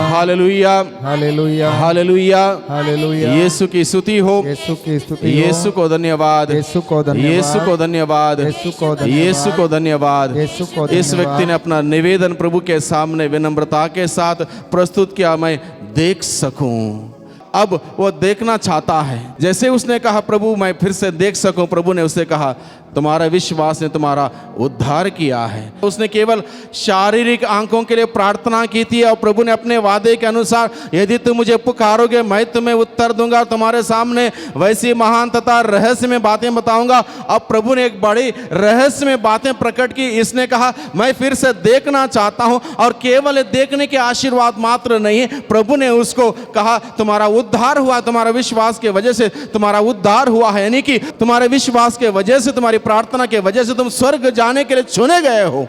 hallelujah, hallelujah, hallelujah, hallelujah. Yeshu की स्तुति हो, यीशु की स्तुति हो। यीशु को धन्यवाद, यीशु को धन्यवाद, यीशु को धन्यवाद, यीशु को धन्यवाद, यीशु को धन्यवाद। यीशु को इस धन्यवाद। व्यक्ति ने अपना निवेदन प्रभु के सामने विनम्रता के साथ प्रस्तुत किया, मैं देख सकूं। अब वो देखना चाहता है। जैसे उसने कहा, प्रभु मैं फिर से देख सकूं, प्रभु ने उससे कहा, तुम्हारा विश्वास ने तुम्हारा उद्धार किया है। उसने केवल शारीरिक आंखों के लिए प्रार्थना की थी, और प्रभु ने अपने वादे के अनुसार, यदि तुम मुझे पुकारोगे मैं तुम्हें उत्तर दूंगा, तुम्हारे सामने वैसी महान तथा रहस्य में बातें बताऊंगा। अब प्रभु ने एक बड़ी रहस्य में बातें प्रकट की। इसने कहा, मैं फिर से देखना चाहता हूं, और केवल देखने के आशीर्वाद मात्र नहीं, प्रभु ने उसको कहा, तुम्हारा उद्धार हुआ, तुम्हारा विश्वास के वजह से तुम्हारा उद्धार हुआ है। यानी कि तुम्हारे विश्वास के वजह से, तुम्हारी प्रार्थना के वजह से तुम स्वर्ग जाने के लिए चुने गए हो।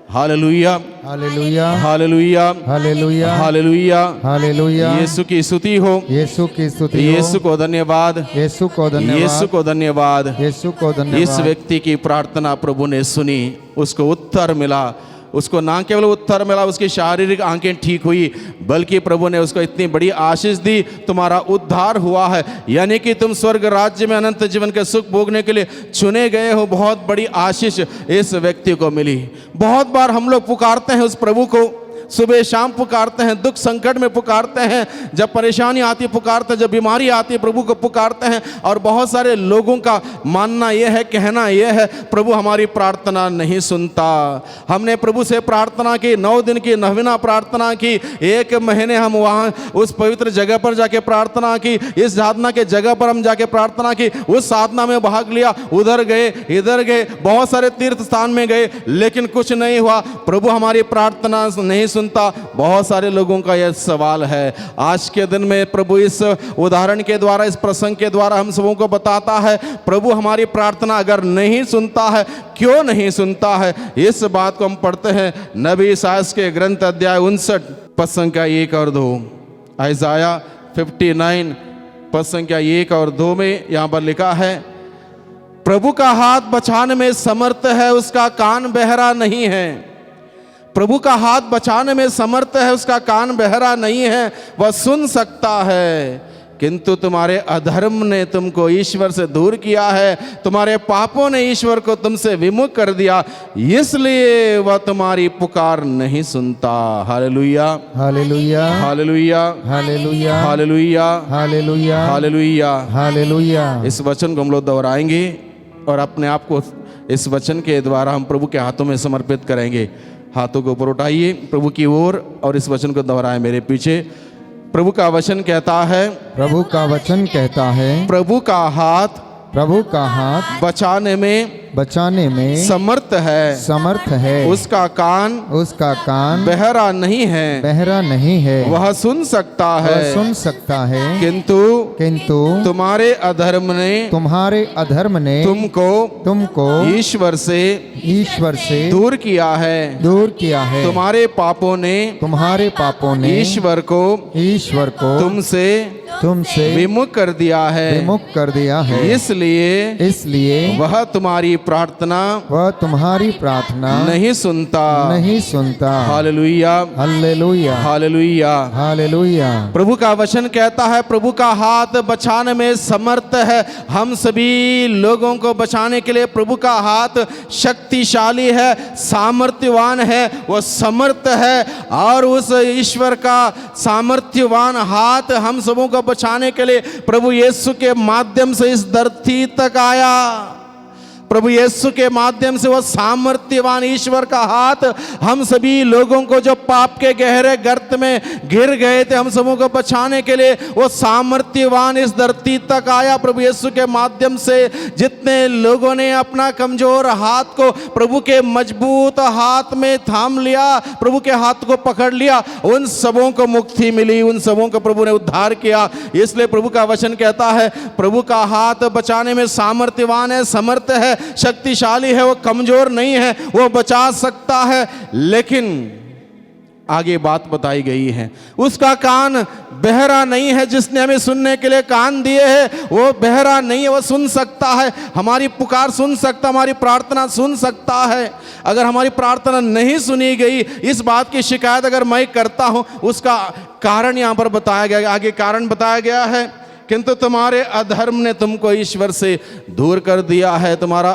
Hallelujah, hallelujah, hallelujah, hallelujah, hallelujah, hallelujah. Yeshu की स्तुति हो, यीशु की स्तुति हो। यीशु को धन्यवाद, यीशु को धन्यवाद, यीशु को धन्यवाद। यीशु को इस धन्यवाद। व्यक्ति की प्रार्थना प्रभु ने सुनी, उसको उत्तर मिला। उसको ना केवल उत्तर मिला, उसकी शारीरिक आंखें ठीक हुई, बल्कि प्रभु ने उसको इतनी बड़ी आशीष दी, तुम्हारा उद्धार हुआ है, यानी कि तुम स्वर्ग राज्य में अनंत जीवन के सुख भोगने के लिए चुने गए हो। बहुत बड़ी आशीष इस व्यक्ति को मिली। बहुत बार हम लोग पुकारते हैं उस प्रभु को, सुबह शाम पुकारते हैं, दुख संकट में पुकारते हैं, जब परेशानी आती है पुकारते हैं, जब बीमारी आती है प्रभु को पुकारते हैं। और बहुत सारे लोगों का मानना यह है, कहना यह है, प्रभु हमारी प्रार्थना नहीं सुनता। हमने प्रभु से प्रार्थना की, 9 दिन की नवीना प्रार्थना की, 1 महीने हम वहाँ उस पवित्र जगह पर जाके प्रार्थना की, इस साधना के जगह पर हम जाके प्रार्थना की, उस साधना में भाग लिया, उधर गए इधर गए, बहुत सारे तीर्थ स्थान में गए, लेकिन कुछ नहीं हुआ। प्रभु हमारी प्रार्थना नहीं सुनता। बहुत सारे लोगों का यह सवाल है। आज के दिन में प्रभु इस उदाहरण के द्वारा, इस प्रसंग के द्वारा हम सबों को बताता है, प्रभु हमारी प्रार्थना अगर नहीं सुनता है, क्यों नहीं सुनता है? इस बात को हम पढ़ते हैं नबी ईसायाह के ग्रंथ अध्याय 59 पद संख्या 1 और 2। आइज़ाया 59 पद संख्या 1 और 2 में यहाँ पर लिखा है, प्रभु का हाथ बचाने में समर्थ है, उसका कान बहरा नहीं है। प्रभु का हाथ बचाने में समर्थ है, उसका कान बहरा नहीं है, वह सुन सकता है, किंतु तुम्हारे अधर्म ने तुमको ईश्वर से दूर किया है, तुम्हारे पापों ने ईश्वर को तुमसे विमुख कर दिया, इसलिए वह तुम्हारी पुकार नहीं सुनता। Hallelujah, hallelujah, hallelujah, hallelujah, hallelujah, hallelujah, hallelujah. Hallelujah. इस वचन को हम लोग दोहराएंगे और अपने आप को इस वचन के द्वारा हम प्रभु के हाथों में समर्पित करेंगे। हाथों को ऊपर उठाइए प्रभु की ओर और इस वचन को दोहराएं मेरे पीछे। प्रभु का वचन कहता है, प्रभु का वचन कहता है, प्रभु का हाथ बचाने में समर्थ है, उसका कान बहरा नहीं है, वह सुन सकता है, किंतु तुम्हारे अधर्म ने तुमको ईश्वर से दूर किया है, तुम्हारे पापों ने ईश्वर को तुमसे विमुख कर दिया है, इसलिए वह तुम्हारी प्रार्थना वह तुम्हारी प्रार्थना नहीं सुनता। नहीं सुनता। Hallelujah, hallelujah, hallelujah. हालेलुया। प्रभु का वचन कहता है प्रभु का हाथ बचाने में समर्थ है। हम सभी लोगों को बचाने के लिए प्रभु का हाथ शक्तिशाली है, सामर्थ्यवान है, वो समर्थ है। और उस ईश्वर का सामर्थ्यवान हाथ हम सबों को बचाने के लिए प्रभु यीशु के माध्यम से इस धरती तक आया। प्रभु यीशु के माध्यम से वो सामर्थ्यवान ईश्वर का हाथ हम सभी लोगों को जो पाप के गहरे गर्त में गिर गए थे, हम सबों को बचाने के लिए वो सामर्थ्यवान इस धरती तक आया। प्रभु यीशु के माध्यम से जितने लोगों ने अपना कमजोर हाथ को प्रभु के मजबूत हाथ में थाम लिया, प्रभु के हाथ को पकड़ लिया, उन सबों को मुक्ति मिली, उन सबों को प्रभु ने उद्धार किया। इसलिए प्रभु का वचन कहता है प्रभु का हाथ बचाने में सामर्थ्यवान है, समर्थ है, शक्तिशाली है, वो कमजोर नहीं है, वो बचा सकता है। लेकिन आगे बात बताई गई है, उसका कान बहरा नहीं है। जिसने हमें सुनने के लिए कान दिए हैं वो बहरा नहीं है, वो सुन सकता है, हमारी पुकार सुन सकता, हमारी प्रार्थना सुन सकता है। अगर हमारी प्रार्थना नहीं सुनी गई, इस बात की शिकायत अगर मैं करता हूं, उसका कारण यहां पर बताया गया, आगे कारण बताया गया है। किंतु तुम्हारे अधर्म ने तुमको ईश्वर से दूर कर दिया है। तुम्हारा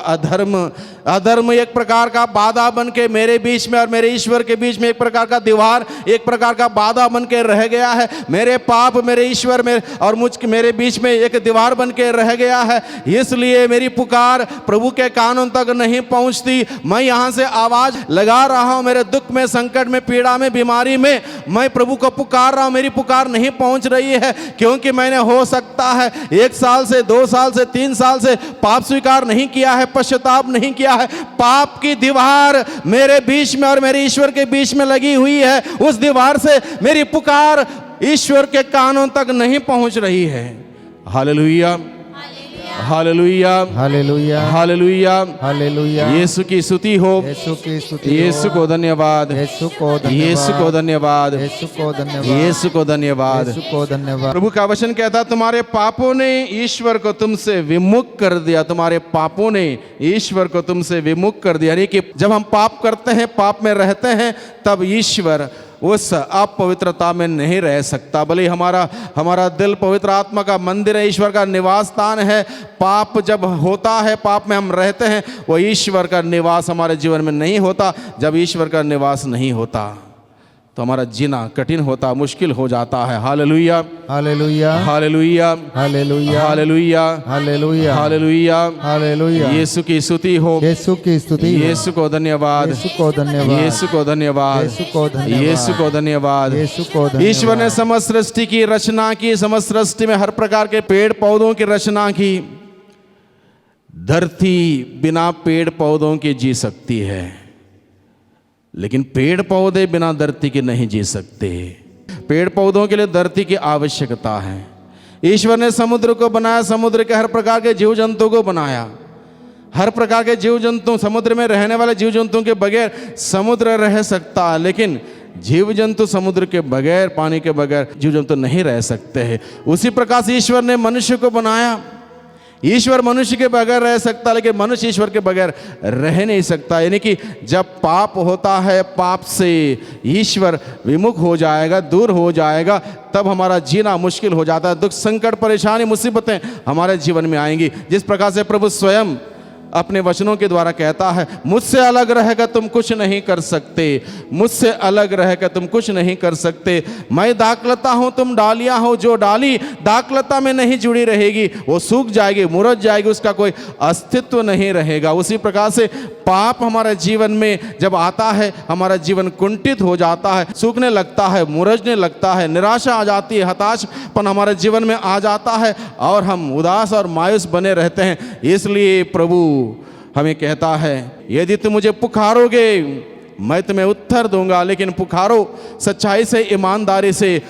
अधर्म एक प्रकार का बाधा बन के मेरे बीच में और मेरे ईश्वर के बीच में एक प्रकार का दीवार, एक प्रकार का बाधा बन के रह गया है। मेरे पाप मेरे ईश्वर में और मेरे बीच में एक दीवार बन के रह गया है। इसलिए मेरी पुकार प्रभु के कानों तक नहीं पहुंचती। मैं यहाँ से आवाज लगा रहा हूँ, मेरे दुख में, संकट में, पीड़ा में, बीमारी में मैं प्रभु को पुकार रहा हूँ, मेरी पुकार नहीं पहुंच रही है। क्योंकि मैंने हो सकता है 1 साल से, 2 साल से, 3 साल से पाप स्वीकार नहीं किया है, पश्चाताप नहीं किया है। पाप की दीवार मेरे बीच में और मेरे ईश्वर के बीच में लगी हुई है। उस दीवार से मेरी पुकार ईश्वर के कानों तक नहीं पहुंच रही है। Hallelujah, hallelujah, hallelujah, hallelujah, hallelujah. Yeshu की स्तुति हो, यीशु की स्तुति, यीशु को धन्यवाद, यीशु को धन्यवाद, यीशु को धन्यवाद, यीशु को धन्यवाद, यीशु को धन्यवाद, यीशु को धन्यवाद। प्रभु का वचन कहता तुम्हारे पापों ने ईश्वर को तुमसे विमुख कर दिया। तुम्हारे पापों ने ईश्वर को तुमसे विमुख कर दिया। यानी कि जब हम पाप करते हैं, पाप में रहते हैं, तब ईश्वर उस अपवित्रता में नहीं रह सकता। भले हमारा दिल पवित्र आत्मा का मंदिर है, ईश्वर का निवास स्थान है। पाप जब होता है, पाप में हम रहते हैं, वो ईश्वर का निवास हमारे जीवन में नहीं होता। जब ईश्वर का निवास नहीं होता तो हमारा जीना कठिन होता, मुश्किल हो जाता है। Hallelujah, hallelujah, hallelujah, hallelujah, hallelujah, hallelujah, hallelujah, hallelujah. Yeshu की स्तुति हो, यीशु की स्तुति, यीशु को धन्यवाद, यीशु को धन्यवाद, यीशु को धन्यवाद, यीशु को धन्यवाद, यीशु को धन्यवाद, यीशु को धन्यवाद। ईश्वर ने समस्त सृष्टि की रचना की, समस्त सृष्टि में हर प्रकार के पेड़ पौधों की रचना की। धरती बिना पेड़ पौधों के जी सकती है, लेकिन पेड़ पौधे बिना धरती के नहीं जी सकते। पेड़ पौधों के लिए धरती की आवश्यकता है। ईश्वर ने समुद्र को बनाया, समुद्र के हर प्रकार के जीव जंतु को बनाया। हर प्रकार के जीव जंतु, समुद्र में रहने वाले जीव जंतुओं के बगैर समुद्र रह सकता है, लेकिन जीव जंतु समुद्र के बगैर, पानी के बगैर जीव जंतु नहीं रह सकते हैं। उसी प्रकार से ईश्वर ने मनुष्य को बनाया। ईश्वर मनुष्य के बगैर रह सकता, लेकिन मनुष्य ईश्वर के बगैर रह नहीं सकता। यानी कि जब पाप होता है, पाप से ईश्वर विमुख हो जाएगा, दूर हो जाएगा, तब हमारा जीना मुश्किल हो जाता है। दुख, संकट, परेशानी, मुसीबतें हमारे जीवन में आएंगी। जिस प्रकार से प्रभु स्वयं अपने वचनों के द्वारा कहता है, मुझसे अलग रहकर तुम कुछ नहीं कर सकते, मुझसे अलग रहकर तुम कुछ नहीं कर सकते। मैं दाखलता हूं, तुम डालियां हो। जो डाली दाखलता में नहीं जुड़ी रहेगी वो सूख जाएगी, मुरझ जाएगी, उसका कोई अस्तित्व नहीं रहेगा। उसी प्रकार से पाप हमारे जीवन में जब आता है, हमारा जीवन कुंठित हो जाता है, सूखने लगता है, मुरझने लगता है, निराशा आ जाती है, हताशपन हमारे जीवन में आ जाता है और हम उदास और मायूस बने रहते हैं। इसलिए प्रभु हमें कहता है, यदि तुम मुझे पुकारोगे मैं तुम्हें उत्तर दूंगा, लेकिन पुकारो सच्चाई से, ईमानदारी से,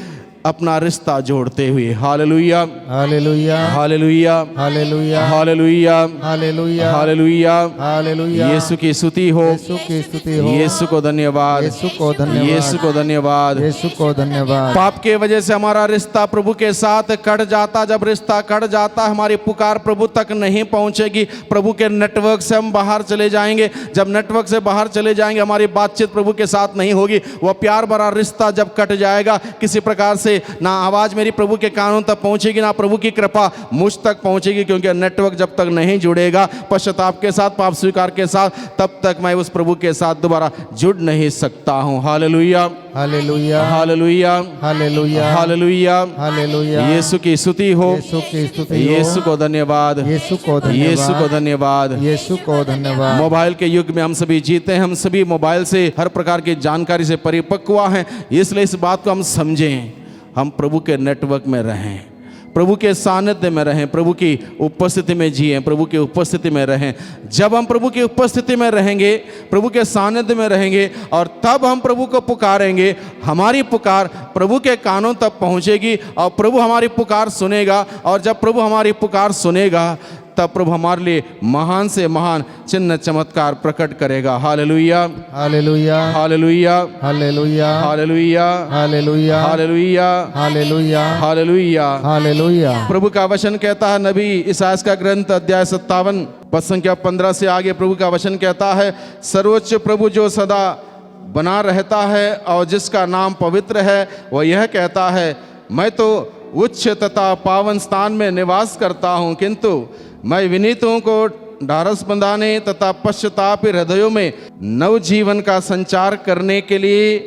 अपना रिश्ता जोड़ते हुए। Hallelujah, hallelujah, hallelujah, hallelujah, hallelujah, hallelujah, hallelujah. Hallelujah. Yeshu की स्तुति हो, यीशु की स्तुति हो। यीशु को धन्यवाद, यीशु को धन्यवाद, यीशु को धन्यवाद। यीशु को धन्यवाद। पाप के वजह से हमारा रिश्ता प्रभु के साथ कट जाता, जब रिश्ता कट जाता हमारी पुकार प्रभु तक नहीं पहुंचेगी, प्रभु के नेटवर्क से हम बाहर चले जाएंगे। जब नेटवर्क से बाहर चले जाएंगे हमारी बातचीत प्रभु के साथ नहीं होगी। वह प्यार भरा रिश्ता जब कट जाएगा, किसी प्रकार से ना आवाज मेरी प्रभु के कानों तक पहुंचेगी, ना प्रभु की कृपा मुझ तक पहुंचेगी, क्योंकि नेटवर्क जब तक नहीं जुड़ेगा पश्चाताप के साथ, पाप स्वीकार के साथ, तब तक मैं उस प्रभु के साथ दोबारा जुड़ नहीं सकता हूं। Hallelujah, hallelujah, hallelujah, hallelujah, hallelujah, hallelujah. Yeshu की स्तुति हो, यीशु की स्तुति हो। यीशु को धन्यवाद, यीशु को धन्यवाद, यीशु को धन्यवाद। यीशु को धन्यवाद। मोबाइल के युग में हम सभी जीते हैं, हम सभी मोबाइल से हर प्रकार की जानकारी से परिपक्व हैं, इसलिए इस बात को हम समझें, हम प्रभु के नेटवर्क में रहें, प्रभु के सानिध्य में रहें, प्रभु की उपस्थिति में जिएं, प्रभु की उपस्थिति में रहें। जब हम प्रभु की उपस्थिति में रहेंगे, प्रभु के सानिध्य में रहेंगे, और तब हम प्रभु को पुकारेंगे, हमारी पुकार प्रभु के कानों तक पहुंचेगी और प्रभु हमारी पुकार सुनेगा। और जब प्रभु हमारी पुकार सुनेगा तब प्रभु हमारे लिए महान से महान चिन्ह चमत्कार प्रकट करेगा। Hallelujah, hallelujah, hallelujah, hallelujah, hallelujah, hallelujah, hallelujah, hallelujah, hallelujah. Hallelujah. प्रभु का वचन कहता है, नबी इसायास का ग्रंथ अध्याय 57 पद संख्या 15 से आगे प्रभु का वचन कहता है, सर्वोच्च प्रभु जो सदा बना रहता है और जिसका नाम पवित्र है, वह यह कहता है, मैं तो उच्च तथा पावन स्थान में निवास करता हूँ, किंतु मैं विनीतों को ढाढ़स बंधाने तथा पश्चातापी हृदयों में नव जीवन का संचार करने के लिए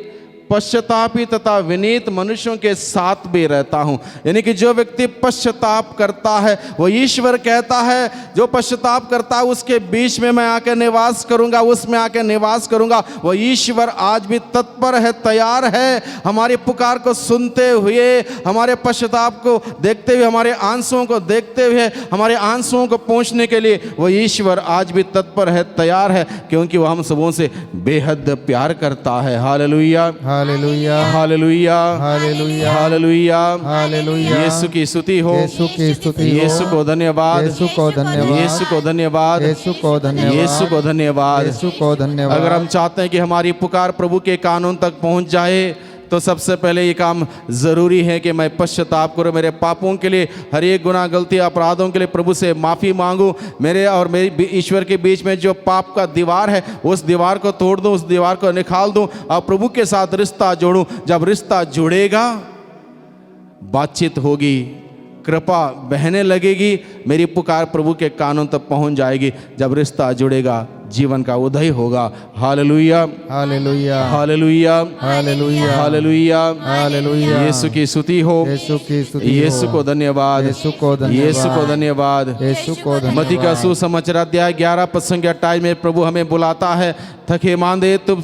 पश्चातापी तथा विनीत मनुष्यों के साथ भी रहता हूं। यानी कि जो व्यक्ति पश्चाताप करता है, वो ईश्वर कहता है, जो पश्चाताप करता है उसके बीच में मैं आके निवास करूंगा, उसमें आके निवास करूंगा। वो ईश्वर आज भी तत्पर है, तैयार है हमारी पुकार को सुनते हुए, हमारे पश्चाताप को देखते हुए, हमारे आंसुओं को देखते हुए, हमारे आंसुओं को पहुंचने के लिए वो ईश्वर आज भी तत्पर है, तैयार है, क्योंकि वो हम सबों से बेहद प्यार करता है। Hallelujah, hallelujah, hallelujah, hallelujah, hallelujah, hallelujah. Yeshu की स्तुति हो, यीशु की स्तुति हो। यीशु को धन्यवाद, यीशु को धन्यवाद, यीशु को धन्यवाद, यीशु को धन्यवाद, यीशु को धन्यवाद। यीशु को धन्यवाद। अगर हम चाहते हैं कि हमारी पुकार प्रभु के कानों तक पहुंच जाए, तो सबसे पहले ये काम ज़रूरी है कि मैं पश्चाताप करूँ, मेरे पापों के लिए, हर एक गुनाह, गलती, अपराधों के लिए प्रभु से माफ़ी मांगूँ। मेरे और मेरी ईश्वर के बीच में जो पाप का दीवार है, उस दीवार को तोड़ दूँ, उस दीवार को निकाल दूँ और प्रभु के साथ रिश्ता जोड़ूँ। जब रिश्ता जुड़ेगा, बातचीत होगी, कृपा बहने लगेगी, मेरी पुकार प्रभु के कानों तक पहुंच जाएगी। जब रिश्ता जुड़ेगा, जीवन का उदय होगा। Hallelujah, hallelujah, hallelujah, hallelujah, hallelujah, hallelujah. Yeshu की स्तुति हो, यीशु की स्तुति हो। यीशु को धन्यवाद, यीशु को धन्यवाद, यीशु को धन्यवाद। यीशु को धन्यवाद। मत्ती का सुसमाचार अध्याय 11 पद संख्या 28 में प्रभु हमें बुलाता है, थके मांदे तुम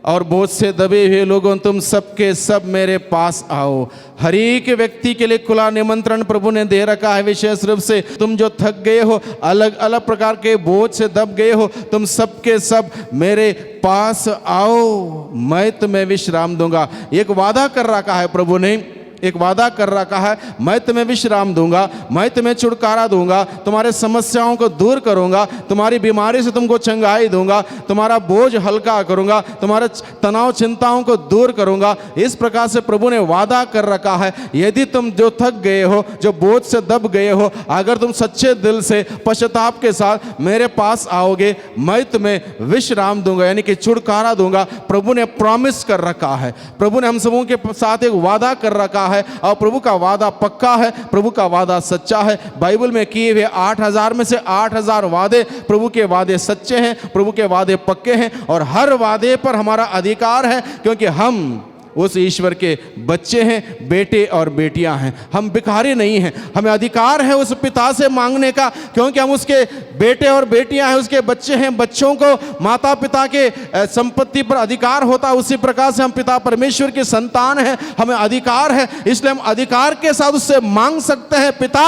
और बोझ से दबे हुए लोगों, तुम सबके सब मेरे पास आओ। हर एक व्यक्ति के लिए खुला निमंत्रण प्रभु ने दे रखा है। विशेष रूप से तुम जो थक गए हो, अलग अलग प्रकार के बोझ से दब गए हो, तुम सबके सब मेरे पास आओ, मैं तुम्हें विश्राम दूंगा। एक वादा कर रखा है प्रभु ने, एक वादा कर रखा है, मैं तुम्हें विश्राम दूंगा, मैं तुम्हें छुटकारा दूंगा, तुम्हारे समस्याओं को दूर करूंगा, तुम्हारी बीमारी से तुमको चंगाई दूंगा, तुम्हारा बोझ हल्का करूंगा, तुम्हारे तनाव चिंताओं को दूर करूंगा। इस प्रकार से प्रभु ने वादा कर रखा है। यदि तुम जो थक गए हो, जो बोझ से दब गए हो, अगर तुम सच्चे दिल से पश्चाताप के साथ मेरे पास आओगे, मैं तुम्हें विश्राम दूंगा, यानी कि छुटकारा दूंगा। प्रभु ने प्रॉमिस कर रखा है, प्रभु ने हम सबों के साथ एक वादा कर रखा है, और प्रभु का वादा पक्का है, प्रभु का वादा सच्चा है। बाइबल में किए हुए 8000 में से 8000 वादे, प्रभु के वादे सच्चे हैं, प्रभु के वादे पक्के हैं, और हर वादे पर हमारा अधिकार है, क्योंकि हम उस ईश्वर के बच्चे हैं, बेटे और बेटियां हैं। हम भिखारी नहीं हैं, हमें अधिकार है उस पिता से मांगने का, क्योंकि हम उसके बेटे और बेटियां हैं, उसके बच्चे हैं। बच्चों को माता पिता के संपत्ति पर अधिकार होता है, उसी प्रकार से हम पिता परमेश्वर के संतान हैं, हमें अधिकार है, इसलिए हम अधिकार के साथ उससे मांग सकते हैं, पिता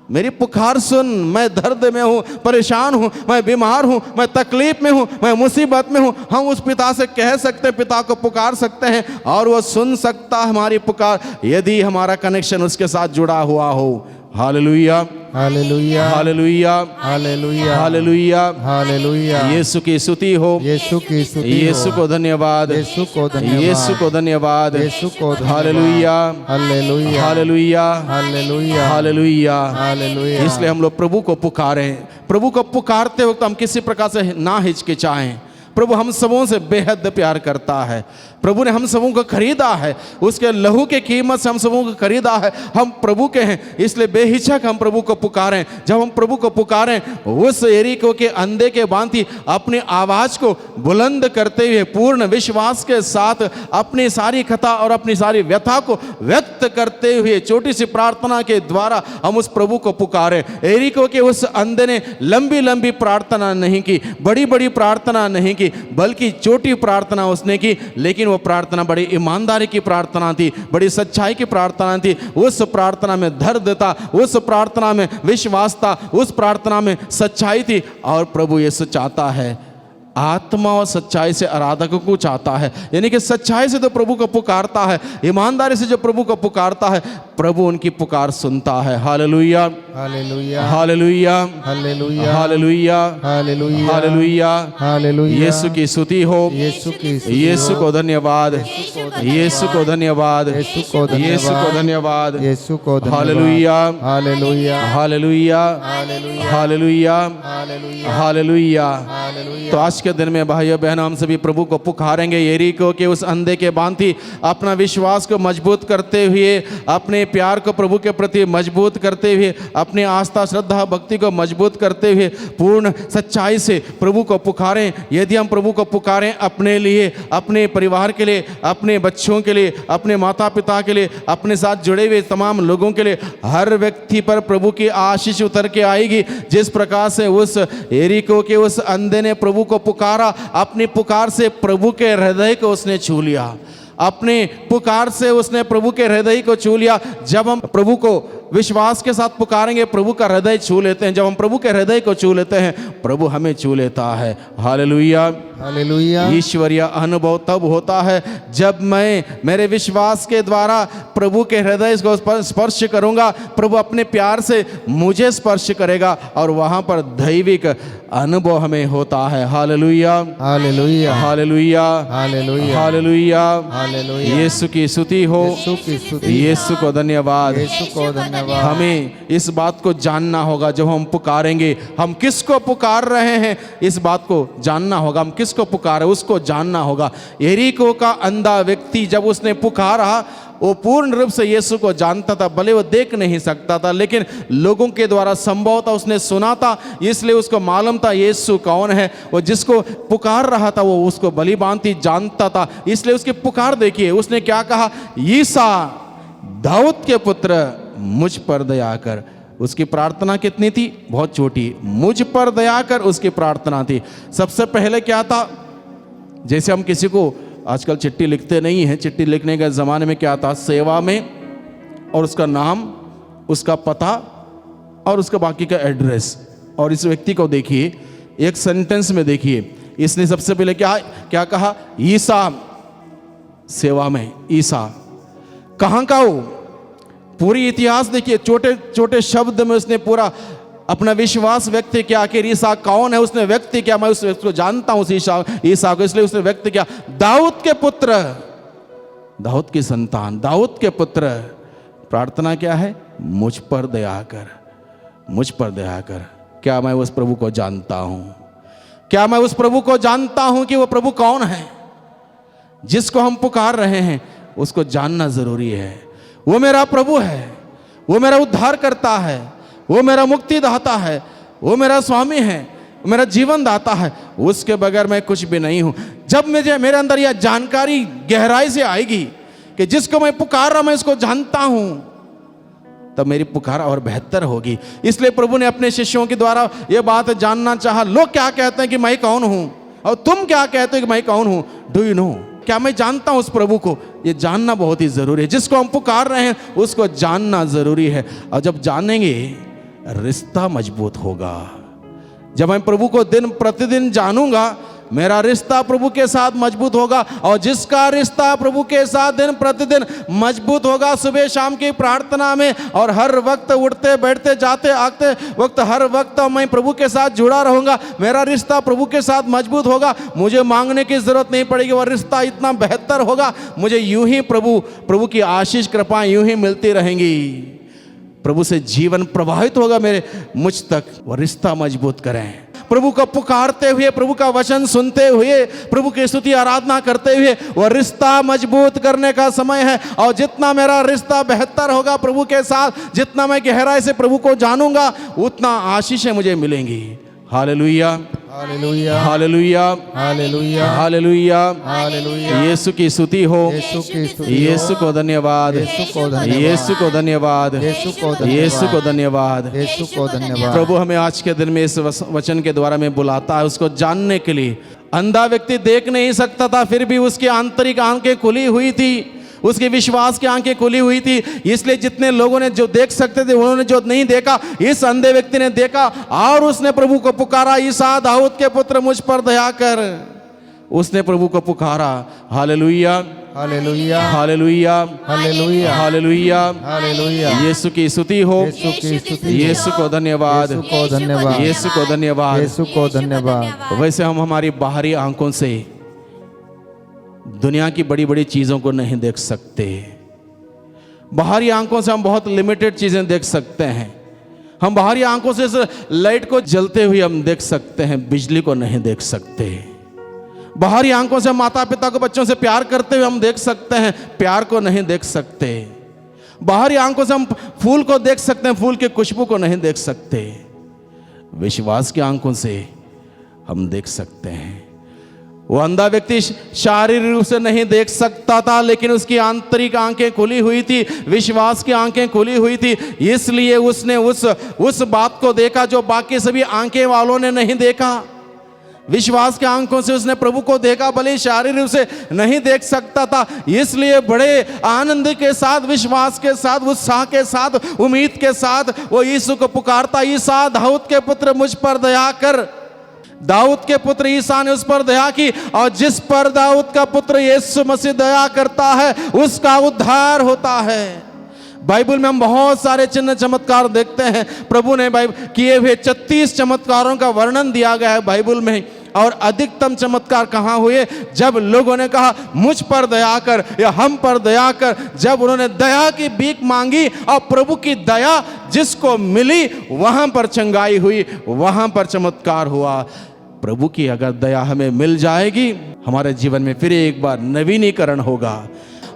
मेरी पुकार सुन, मैं दर्द में हूँ, परेशान हूँ, मैं बीमार हूँ, मैं तकलीफ में हूँ, मैं मुसीबत में हूँ। हम उस पिता से कह सकते हैं, पिता को पुकार सकते हैं और वो सुन सकता है हमारी पुकार, यदि हमारा कनेक्शन उसके साथ जुड़ा हुआ हो। Hallelujah, hallelujah, hallelujah, hallelujah, hallelujah. Hallelujah. Yeshu की स्तुति हो, यीशु की स्तुति हो। यीशु को धन्यवाद, यीशु को धन्यवाद, यीशु को धन्यवाद, यीशु को धन्यवाद। Hallelujah, hallelujah, hallelujah, hallelujah, hallelujah. Hallelujah. इसलिए हम लोग प्रभु को पुकारें। प्रभु को पुकारते वक्त हम किसी प्रकार से ना हिचकिचाएं। प्रभु हम सबों से बेहद प्यार करता है। प्रभु ने हम सबों को खरीदा है, उसके लहू के कीमत से हम सबों को खरीदा है। हम प्रभु के हैं, इसलिए बेहिचक हम प्रभु को पुकारें। जब हम प्रभु को पुकारें, उस यरीको के अंधे के भांति अपनी आवाज को बुलंद करते हुए पूर्ण विश्वास के साथ अपनी सारी कथा और अपनी सारी व्यथा को व्यक्त करते हुए छोटी सी प्रार्थना के द्वारा हम उस प्रभु को पुकारें। यरीको के उस अंधे ने लंबी लंबी प्रार्थना नहीं की, बड़ी बड़ी प्रार्थना नहीं की, बल्कि छोटी प्रार्थना उसने की, लेकिन वो प्रार्थना बड़ी ईमानदारी की प्रार्थना थी, बड़ी सच्चाई की प्रार्थना थी। उस प्रार्थना में दर्द था, उस प्रार्थना में विश्वास था, उस प्रार्थना में सच्चाई थी। और प्रभु यीशु चाहता है, आत्मा और सच्चाई से आराधकों को चाहता है। यानी कि सच्चाई से तो प्रभु को पुकारता है, ईमानदारी से जो प्रभु को पुकारता है, प्रभु उनकी पुकार सुनता है। Hallelujah, hallelujah, hallelujah, hallelujah, hallelujah, hallelujah, hallelujah. Hallelujah. Yeshu की स्तुति हो, यीशु की स्तुति यीशु को धन्यवाद, यीशु को धन्यवाद, यीशु को धन्यवाद, यीशु को धन्यवाद। यीशु को धन्यवाद। Hallelujah, hallelujah, hallelujah, hallelujah, hallelujah, hallelujah, hallelujah. Hallelujah. तो आज के दिन में भाइयों बहनों हम सभी प्रभु को पुकारेंगे। यरीको के उस अंधे के भांति अपना विश्वास को मजबूत करते हुए, अपने प्यार को प्रभु के प्रति मजबूत करते हुए, अपनी आस्था श्रद्धा भक्ति को मजबूत करते हुए पूर्ण सच्चाई से प्रभु को पुकारें। यदि हम प्रभु को पुकारें अपने लिए, अपने परिवार के लिए, अपने बच्चों के लिए, अपने माता पिता के लिए, अपने साथ जुड़े हुए तमाम लोगों के लिए, हर व्यक्ति पर प्रभु की आशीष उतर के आएगी। जिस प्रकार से उस यरीको के उस अंधे ने प्रभु को पुकारा, अपनी पुकार से प्रभु के हृदय को उसने छू लिया, अपने पुकार से उसने प्रभु के हृदय को छू लिया। जब हम प्रभु को विश्वास के साथ पुकारेंगे, प्रभु का हृदय छू लेते हैं। जब हम प्रभु के हृदय को छू लेते हैं, प्रभु हमें छू लेता है। Hallelujah, hallelujah. ईश्वरीय अनुभव तब होता है जब मैं मेरे विश्वास के द्वारा प्रभु के हृदय को स्पर्श करूंगा। प्रभु अपने प्यार से मुझे स्पर्श करेगा और वहां पर दैविक अनुभव हमें होता है। Hallelujah, hallelujah, hallelujah, hallelujah, hallelujah. Hallelujah. Yeshu की स्तुति हो, यीशु की स्तुति। यीशु को धन्यवाद। यीशु को धन्यवाद। हमें इस बात को जानना होगा, जब हम पुकारेंगे, हम किसको पुकार रहे हैं, इस बात को जानना होगा। हम किसको पुकारे उसको जानना होगा। यरीको का अंधा व्यक्ति जब उसने पुकारा, वो पूर्ण रूप से यीशु को जानता था। भले वो देख नहीं सकता था, लेकिन लोगों के द्वारा संभव था, उसने सुना था, इसलिए उसको मालूम था यीशु कौन है। वो जिसको पुकार रहा था वो उसको भली भांति जानता था, इसलिए उसकी पुकार देखिए, उसने क्या कहा, ईसा दाऊद के पुत्र मुझ पर दया कर। उसकी प्रार्थना कितनी थी? बहुत छोटी, मुझ पर दया कर उसकी प्रार्थना थी। सबसे पहले क्या था, जैसे हम किसी को आजकल चिट्ठी लिखते नहीं हैं, चिट्ठी लिखने के ज़माने में क्या था, सेवा में और उसका नाम, उसका पता और उसका बाकी का एड्रेस। और इस व्यक्ति को देखिए, एक सेंटेंस में देखिए, इसने सबसे पहले क्या कहा, ईसा सेवा में। ईसा कहाँ का हो, पूरी इतिहास देखिए, छोटे छोटे शब्द में उसने पूरा अपना विश्वास व्यक्त किया। आखिर ईसा कौन है, उसने व्यक्त किया, मैं उस व्यक्ति को जानता हूं ईसा को, इसलिए उसने व्यक्त किया, दाऊद के पुत्र, दाऊद की संतान, दाऊद के पुत्र। प्रार्थना क्या है, मुझ पर दया कर, मुझ पर दया कर। क्या मैं उस प्रभु को जानता हूं? क्या मैं उस प्रभु को जानता हूं कि वो प्रभु कौन है? जिसको हम पुकार रहे हैं उसको जानना जरूरी है। वो मेरा प्रभु है, वो मेरा उद्धार करता है, वो मेरा मुक्तिदाता है, वो मेरा स्वामी है, वो मेरा जीवन दाता है। उसके बगैर मैं कुछ भी नहीं हूं। जब मेरे अंदर यह जानकारी गहराई से आएगी कि जिसको मैं पुकार रहा मैं इसको जानता हूं, तब मेरी पुकार और बेहतर होगी। इसलिए प्रभु ने अपने शिष्यों के द्वारा यह बात जानना चाहा, लोग क्या कहते हैं कि मैं कौन हूं, और तुम क्या कहते हो कि मैं कौन हूं? Do you know? क्या मैं जानता हूं उस प्रभु को? ये जानना बहुत ही जरूरी है। जिसको हम पुकार रहे हैं उसको जानना जरूरी है। और जब जानेंगे, रिश्ता मजबूत होगा। जब मैं प्रभु को दिन प्रतिदिन जानूंगा, मेरा रिश्ता प्रभु के साथ मजबूत होगा। और जिसका रिश्ता प्रभु के साथ दिन प्रतिदिन मजबूत होगा, सुबह शाम की प्रार्थना में और हर वक्त उठते बैठते जाते आते वक्त हर वक्त मैं प्रभु के साथ जुड़ा रहूंगा, मेरा रिश्ता प्रभु के साथ मजबूत होगा। मुझे मांगने की जरूरत नहीं पड़ेगी, वह रिश्ता इतना बेहतर होगा। मुझे यूं ही प्रभु की आशीष कृपाएं यूं ही मिलती रहेंगी। प्रभु से जीवन प्रवाहित होगा मुझ तक। वह रिश्ता मजबूत करें। प्रभु को पुकारते हुए, प्रभु का वचन सुनते हुए, प्रभु की स्तुति आराधना करते हुए वह रिश्ता मजबूत करने का समय है। और जितना मेरा रिश्ता बेहतर होगा प्रभु के साथ, जितना मैं गहराई से प्रभु को जानूंगा, उतना आशीषें मुझे मिलेंगी। Hallelujah, hallelujah, hallelujah, hallelujah, hallelujah, hallelujah. Yeshu की स्तुति हो। यीशु की स्तुति हो। यीशु को धन्यवाद, यीशु को धन्यवाद, यीशु को धन्यवाद, यीशु को धन्यवाद, यीशु को धन्यवाद। यीशु को धन्यवाद। प्रभु हमें आज के दिन में इस वचन के द्वारा में बुलाता है, उसको जानने के लिए। अंधा व्यक्ति देख नहीं सकता था, फिर भी उसकी आंतरिक आंखें खुली हुई थी, उसके विश्वास की आंखें खुली हुई थी। इसलिए जितने लोगों ने जो देख सकते थे, उन्होंने जो नहीं देखा, इस अंधे व्यक्ति ने देखा और उसने प्रभु को पुकारा, ईसा दाऊद के पुत्र मुझ पर दया कर। उसने प्रभु को पुकारा। Hallelujah, hallelujah, hallelujah, hallelujah, hallelujah, hallelujah. Yeshu की स्तुति हो। यीशु की स्तुति हो। यीशु को धन्यवाद, यीशु को धन्यवाद, यीशु को धन्यवाद। यीशु को धन्यवाद। वैसे हम हमारी बाहरी आंखों से दुनिया की बड़ी बड़ी चीजों को नहीं देख सकते। बाहरी आंखों से हम बहुत लिमिटेड चीजें देख सकते हैं। हम बाहरी आंखों से लाइट को जलते हुए हम देख सकते हैं, बिजली को नहीं देख सकते। बाहरी आंखों से माता पिता को बच्चों से प्यार करते हुए हम देख सकते हैं, प्यार को नहीं देख सकते। बाहरी आंखों से हम फूल को देख सकते हैं, फूल की खुशबू को नहीं देख सकते। विश्वास की आंखों से हम देख सकते हैं। वो अंधा व्यक्ति शारीरिक रूप से नहीं देख सकता था, लेकिन उसकी आंतरिक आंखें खुली हुई थी, विश्वास की आंखें खुली हुई थी। इसलिए उसने उस बात को देखा जो बाकी सभी आंखें वालों ने नहीं देखा। विश्वास की आंखों से उसने प्रभु को देखा, भले शारीरिक रूप से नहीं देख सकता था। इसलिए बड़े आनंद के साथ, विश्वास के साथ, उत्साह के साथ, उम्मीद के साथ वो यीशु को पुकारता, ईसा दाऊद के पुत्र मुझ पर दया कर। दाऊद के पुत्र ईसा ने उस पर दया की, और जिस पर दाऊद का पुत्र यीशु मसीह दया करता है उसका उद्धार होता है। बाइबल में हम बहुत सारे चिन्ह चमत्कार देखते हैं। प्रभु ने किए हुए 36 चमत्कारों का वर्णन दिया गया है बाइबल में। और अधिकतम चमत्कार कहाँ हुए? जब लोगों ने कहा मुझ पर दया कर या हम पर दया कर। जब उन्होंने दया की भीख मांगी और प्रभु की दया जिसको मिली, वहां पर चंगाई हुई, वहां पर चमत्कार हुआ। प्रभु की अगर दया हमें मिल जाएगी, हमारे जीवन में फिर एक बार नवीनीकरण होगा।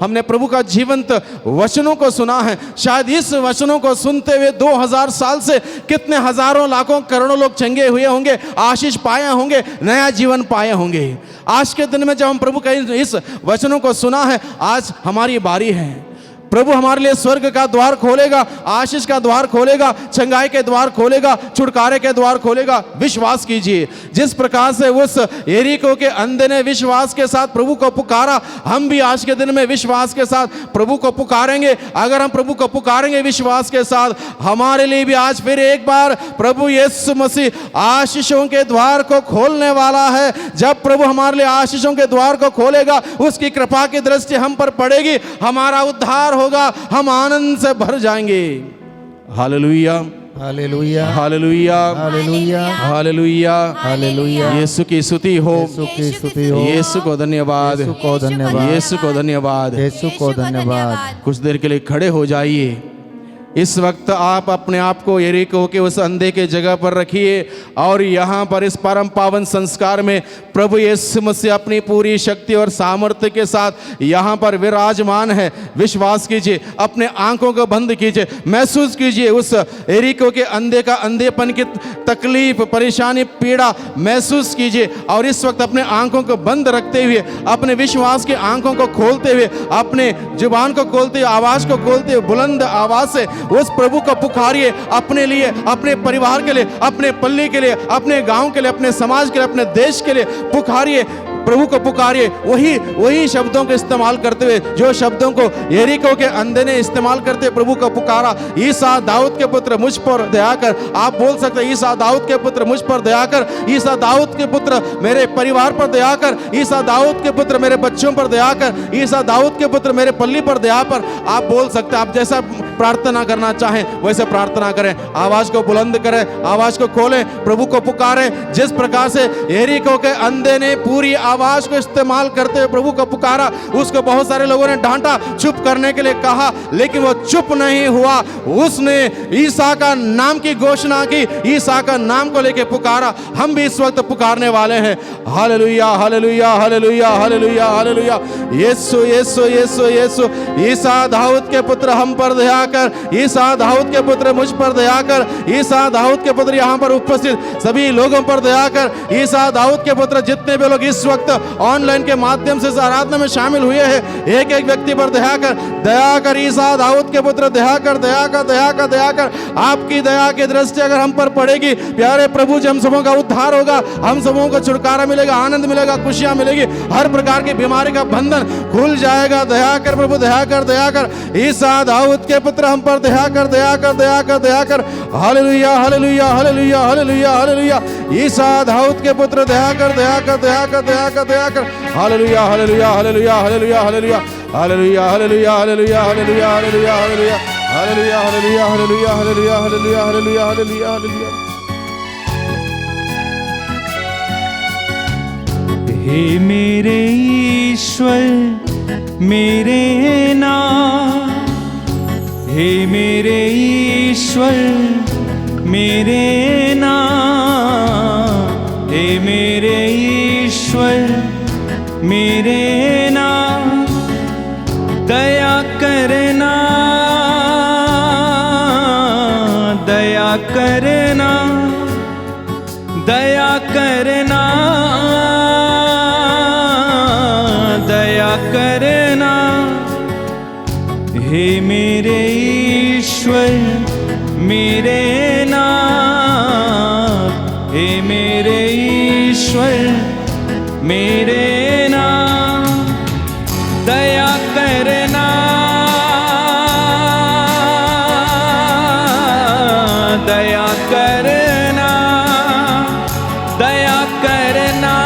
हमने प्रभु का जीवंत वचनों को सुना है। शायद इस वचनों को सुनते हुए 2000 साल से कितने हजारों लाखों करोड़ों लोग चंगे हुए होंगे, आशीष पाए होंगे, नया जीवन पाए होंगे। आज के दिन में जब हम प्रभु के इस वचनों को सुना है, आज हमारी बारी है। प्रभु हमारे लिए स्वर्ग का द्वार खोलेगा, आशीष का द्वार खोलेगा, चंगाई के द्वार खोलेगा, छुटकारे के द्वार खोलेगा। विश्वास कीजिए, जिस प्रकार से उस यरीको के अंधे ने विश्वास के साथ प्रभु को पुकारा, हम भी आज के दिन में विश्वास के साथ प्रभु को पुकारेंगे। अगर हम प्रभु को पुकारेंगे विश्वास के साथ, हमारे लिए भी आज फिर एक बार प्रभु यीशु मसीह आशीषों के द्वार को खोलने वाला है। जब प्रभु हमारे लिए आशीषों के द्वार को खोलेगा, उसकी कृपा की दृष्टि हम पर पड़ेगी, हमारा उद्धार होगा, हम आनंद से भर जाएंगे। Hallelujah, hallelujah, hallelujah, hallelujah, hallelujah, hallelujah. Yeshu की स्तुति हो। यीशु की स्तुति हो। यीशु को धन्यवाद, यीशु को धन्यवाद, यीशु को धन्यवाद। यीशु को धन्यवाद। कुछ देर के लिए खड़े हो जाइए। इस वक्त आप अपने आप को यरीको के उस अंधे के जगह पर रखिए और यहाँ पर इस परम पावन संस्कार में प्रभु यीशु मसीह अपनी पूरी शक्ति और सामर्थ्य के साथ यहाँ पर विराजमान है। विश्वास कीजिए, अपने आंखों को बंद कीजिए, महसूस कीजिए उस यरीको के अंधे का अंधेपन की तकलीफ, परेशानी, पीड़ा महसूस कीजिए। और इस वक्त अपने आंखों को बंद रखते हुए, अपने विश्वास की आंखों को खोलते हुए, अपने जुबान को खोलते हुए, आवाज को खोलते हुए बुलंद आवाज से उस प्रभु को पुकारिए। अपने लिए, अपने परिवार के लिए, अपने पल्ले के लिए, अपने गांव के लिए, अपने समाज के लिए, अपने देश के लिए पुकारिए। प्रभु को पुकारिए, वही शब्दों के इस्तेमाल करते हुए जो शब्दों को यरीको के अंधे ने इस्तेमाल करते हुए प्रभु को पुकारा, ईसा दाऊद के पुत्र मुझ पर दया कर। आप बोल सकते हैं, ईसा दाऊद के पुत्र मुझ पर दया कर, ईसा दाऊद के पुत्र मेरे परिवार पर दया कर, ईसा दाऊद के पुत्र मेरे बच्चों पर दया कर, ईसा दाऊद के पुत्र मेरे पल्ली पर दया पर। आप बोल सकते हैं, आप जैसा प्रार्थना करना चाहें वैसे प्रार्थना करें, आवाज को बुलंद करें, आवाज को खोलें, प्रभु को पुकारें। जिस प्रकार से यरीको के अंधे ने पूरी आवाज को इस्तेमाल करते हुए प्रभु को पुकारा, उसको बहुत सारे लोगों ने डांटा, चुप करने के लिए कहा, लेकिन वो चुप नहीं हुआ। उसने ईसा का नाम की घोषणा की, ईसा का नाम को लेकर पुकारा। हम भी इस वक्त पुकारने वाले हैं, hallelujah hallelujah hallelujah hallelujah hallelujah, Yeshu Yeshu Yeshu Yeshu. Isa Daud के पुत्र हम पर दया कर, ईसा दाऊद के पुत्र मुझ पर दया कर, ईसा दाऊद के पुत्र यहाँ पर उपस्थित सभी लोगों पर दया कर, ईसा दाऊद के पुत्र जितने भी लोग इस वक्त ऑनलाइन के माध्यम से इस आराधना में शामिल हुए हैं, एक एक व्यक्ति पर दया कर ईसा दाऊद के पुत्र दया कर, दया कर, दया कर, दया कर। आपकी दया की दृष्टि अगर हम पर पड़ेगी प्यारे प्रभु जी, हम सबों का उद्धार होगा, हम सबों को छुटकारा मिलेगा, आनंद मिलेगा, खुशियां मिलेगी, हर प्रकार की बीमारी का बंधन खुल जाएगा। दया कर प्रभु, दया कर, दया कर। ईसा दाऊद के पुत्र हम पर दया कर, दया कर, दया कर, दया कर। Hallelujah hallelujah hallelujah hallelujah hallelujah. Isa Daud के पुत्र दया कर, दया कर, दया कर, दया कर, दया कर। Hallelujah hallelujah hallelujah hallelujah hallelujah hallelujah hallelujah hallelujah hallelujah hallelujah hallelujah hallelujah hallelujah hallelujah hallelujah hallelujah hallelujah hallelujah hallelujah. हे मेरे ईश्वर मेरे नाथ, हे मेरे ईश्वर मेरे नाथ, हे मेरे ईश्वर मेरे नाथ, दया करना, दया करना, दया करना, दया करना। हे मेरे ईश्वर मेरे नाथ, हे मेरे ईश्वर मेरे नाथ, दया करना, दया करना, दया करना,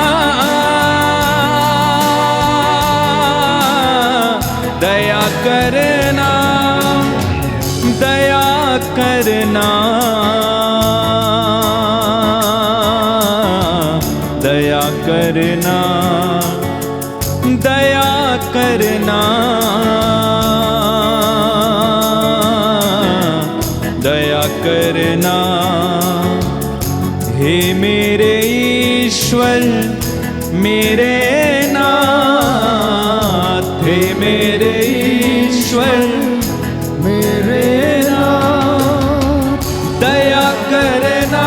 दया करना, दया करना, दया करना, दया करना, दया करना। हे मेरे ईश्वर मेरे नाथ, हे मेरे ईश्वर मेरे नाथ, दया करना,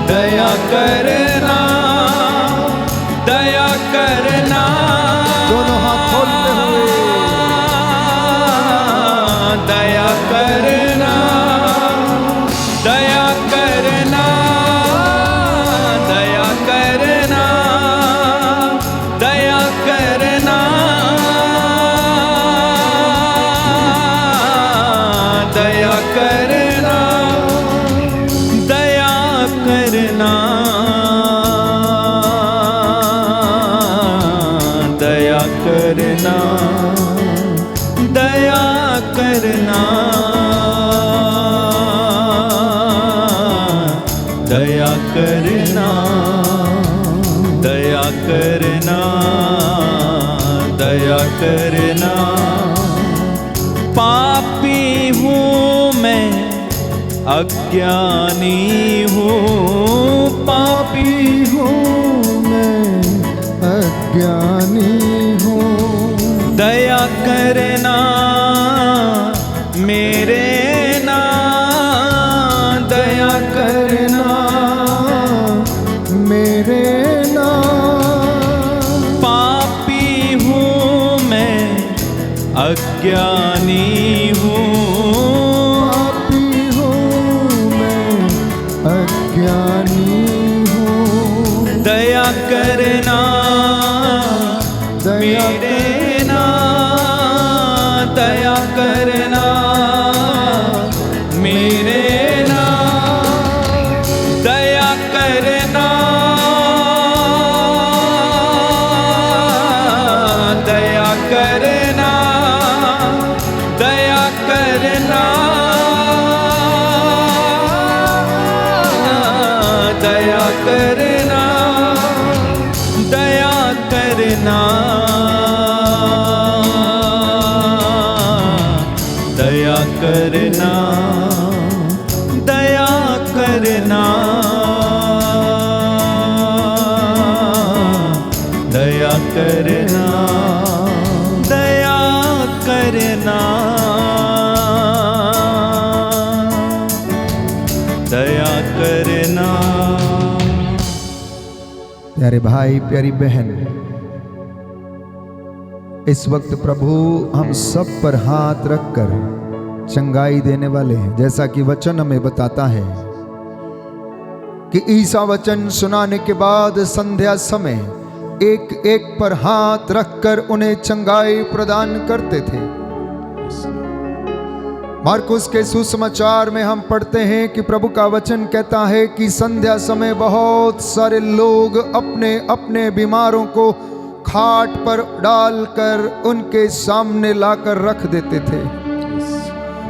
दया करना, दया करना। दोनों हाथ खोलते हुए दया करना, दया करना, दया करना, दया करना, दया करना, दया करना, दया करना, दया करना, दया करना, दया करना, दया करना। पापी हूँ मैं, अज्ञानी हूँ, पापी हूँ मैं, अज्ञानी हूँ, दया करना मेरे नाथ, दया करना मेरे नाथ, पापी हूँ मैं, अज्ञानी हूँ, पापी हूँ मैं, अज्ञानी मेरे ना दया करना, मेरे ना दया करना, दया करना, दया करना, दया करना, दया करना, दया करना, दया करना, दया करना, दया करना, दया करना। प्यारे भाई, प्यारी बहन, इस वक्त प्रभु हम सब पर हाथ रखकर चंगाई देने वाले हैं। जैसा कि वचन हमें बताता है कि ईसा वचन सुनाने के बाद संध्या समय एक एक पर हाथ रखकर उन्हें चंगाई प्रदान करते थे। मार्कुस के सुसमाचार में हम पढ़ते हैं कि प्रभु का वचन कहता है कि संध्या समय बहुत सारे लोग अपने अपने बीमारों को खाट पर डालकर उनके सामने लाकर रख देते थे।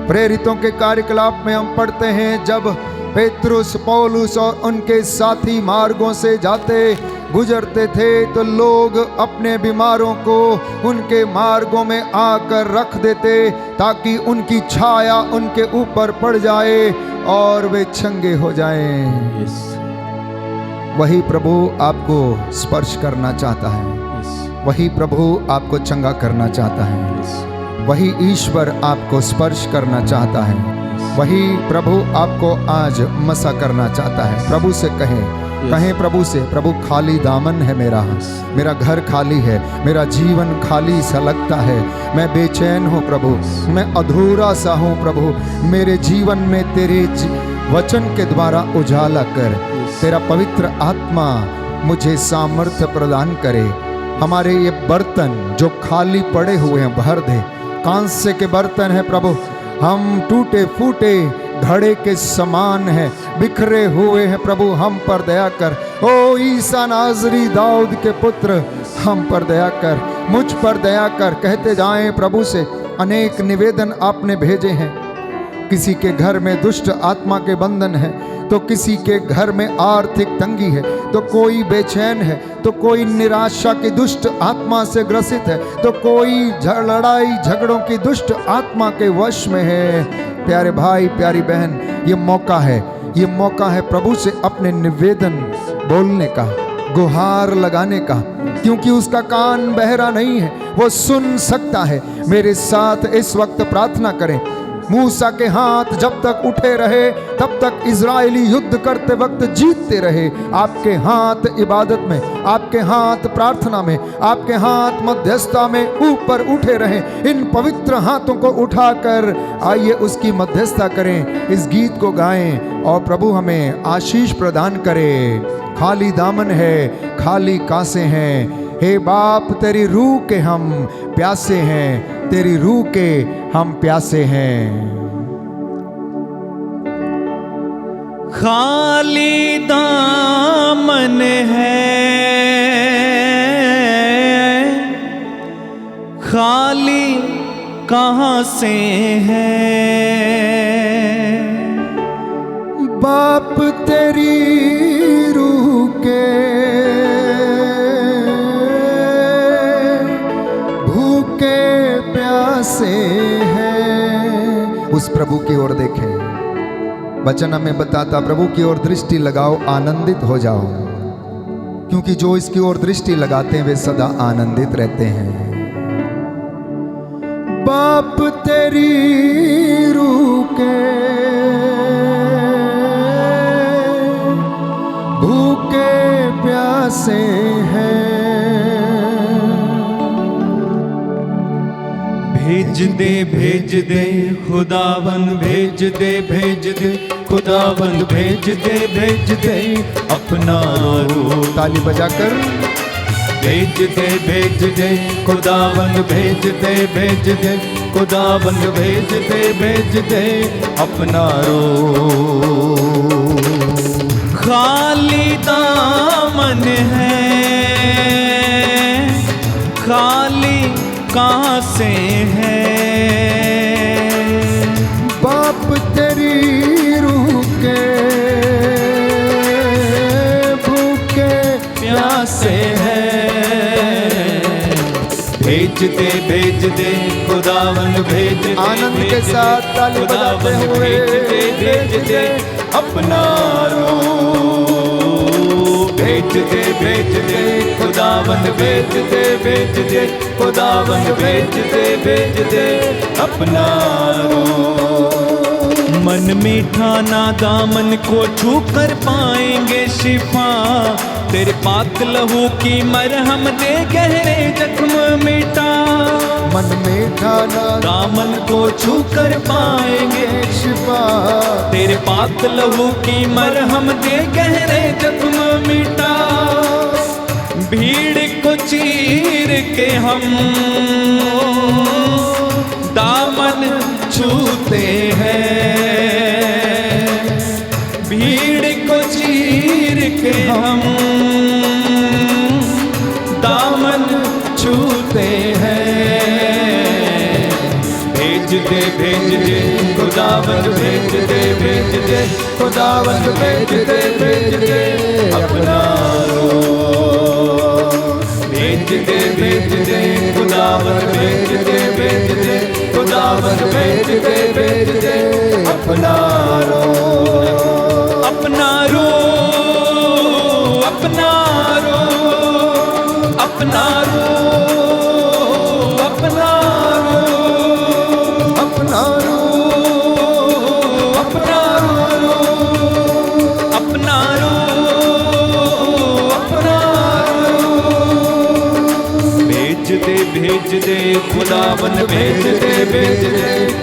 प्रेरितों के कार्यकलाप में हम पढ़ते हैं जब पेतरुस, पौलुस और उनके साथी मार्गों से जाते गुजरते थे तो लोग अपने बीमारों को उनके मार्गों में आकर रख देते ताकि उनकी छाया उनके ऊपर पड़ जाए और वे चंगे हो जाएं। वही प्रभु आपको स्पर्श करना चाहता है, वही प्रभु आपको चंगा करना चाहता है, वही ईश्वर आपको स्पर्श करना चाहता है, वही प्रभु आपको आज मसा करना चाहता है। प्रभु से कहें प्रभु से, प्रभु खाली दामन है मेरा घर खाली है, मेरा जीवन खाली सा लगता है, मैं बेचैन हूँ प्रभु, मैं अधूरा सा हूँ प्रभु, मेरे जीवन में तेरे वचन के द्वारा उजाला कर, तेरा पवित्र आत्मा मुझे सामर्थ्य प्रदान करे। हमारे ये बर्तन जो खाली पड़े हुए हैं भर दे। कांसे के बर्तन है प्रभु, हम टूटे फूटे घड़े के समान है, बिखरे हुए हैं प्रभु, हम पर दया कर। ओ ईसा नाजरी दाऊद के पुत्र, हम पर दया कर, मुझ पर दया कर। कहते जाएं प्रभु से। अनेक निवेदन आपने भेजे हैं। किसी के घर में दुष्ट आत्मा के बंधन है, तो किसी के घर में आर्थिक तंगी है, तो कोई बेचैन है, तो कोई निराशा की दुष्ट आत्मा से ग्रसित है, तो कोई लड़ाई झगड़ों की दुष्ट आत्मा के वश में है। प्यारे भाई, प्यारी बहन, ये मौका है प्रभु से अपने निवेदन बोलने का, गुहार लगाने का, क्योंकि उसका कान बहरा नहीं है, वो सुन सकता है। मेरे साथ इस वक्त प्रार्थना करें। मूसा के हाथ जब तक उठे रहे तब तक इजरायली युद्ध करते वक्त जीतते रहे। आपके हाथ इबादत में, आपके हाथ प्रार्थना में, आपके हाथ मध्यस्थता में ऊपर उठे रहे। इन पवित्र हाथों को उठाकर आइए उसकी मध्यस्थता करें, इस गीत को गाएं और प्रभु हमें आशीष प्रदान करे। खाली दामन है, खाली कांसे हैं, हे बाप तेरी रूह के हम प्यासे हैं, तेरी रूह के हम प्यासे हैं। खाली दामन है, खाली कहाँ से है, बाप तेरी रूह के भूखे प्यासे हैं। उस प्रभु की ओर देखें। वचन हमें बताता, प्रभु की ओर दृष्टि लगाओ, आनंदित हो जाओ, क्योंकि जो इसकी ओर दृष्टि लगाते हैं वे सदा आनंदित रहते हैं। बाप तेरी रूह के भूखे प्यासे हैं। भेज दे खुदावन, भेज दे खुदावन, भेज दे अपना रूह। ताली बजाकर भेज दे खुदावंद भेज दे खुदावंद भेज दे अपना रूह। खाली दामन है, खाली कहाँ से है, बाप तेरी रूह के भूखे प्यासे है। भेज दे खुदावन भेज दे आनंद के साथ ताली बजाते हुए भेज दे अपना रूह। भेज दे खुदावन भेज दे खुदावन भेज दे अपना रूह। मन मीठा ना दामन को छू कर पाएंगे शिफा, तेरे पाक लहू की मरहम दे गहरे जख्म मिटा। मन मीठा ना दामन को छू कर पाएंगे शिफा, तेरे पाक लहू की मरहम दे गहरे जख्म मिटा। भीड़ को चीर के हम दामन छूते हैं, भीड़ को चीर के हम दामन छूते हैं। भेज दे खुदावन भेज दे खुदावन भेज दे अपना रूह। भेज दे खुदावन भेज दे खुदावन भेज दे अपना रूह। अपना रूह, अपना रूह, अपना रूह, अपना रूह, अपना रूह, अपना रूह, अपना रूह, अपना रूह। भेज दे खुदावन भेज दे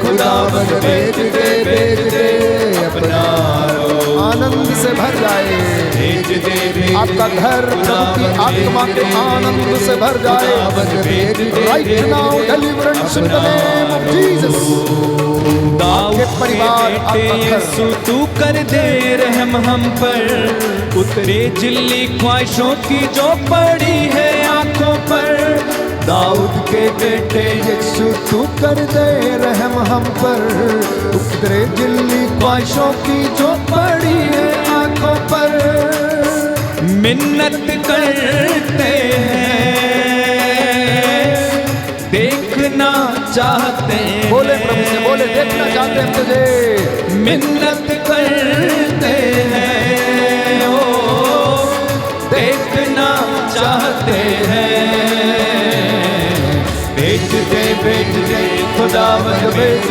खुदावन भेज दे अपना रूह। आनंद से भर जाए भेज दे आपका घर, प्रभु की आत्मा के आनंद से भर जाए। Right now deliverance in the name of Jesus. आपके परिवार, आपका घर, यीशु तू कर दे रहम हम पर, उतरे जिल्ली ख्वाहिशों की जो पड़ी है आंखों पर। दाऊद के बेटे यीशु तू कर दे रहम हम पर, उतरे जिल्ली ख्वाहिशों की जो पड़ी है आंखों पर। मिन्नत करते हैं, देखना चाहते हैं। बोले प्रभु से, बोले देखना चाहते हैं तुझे। मिन्नत करते हैं, ओ देखना चाहते हैं। भेज दे खुदावन भेज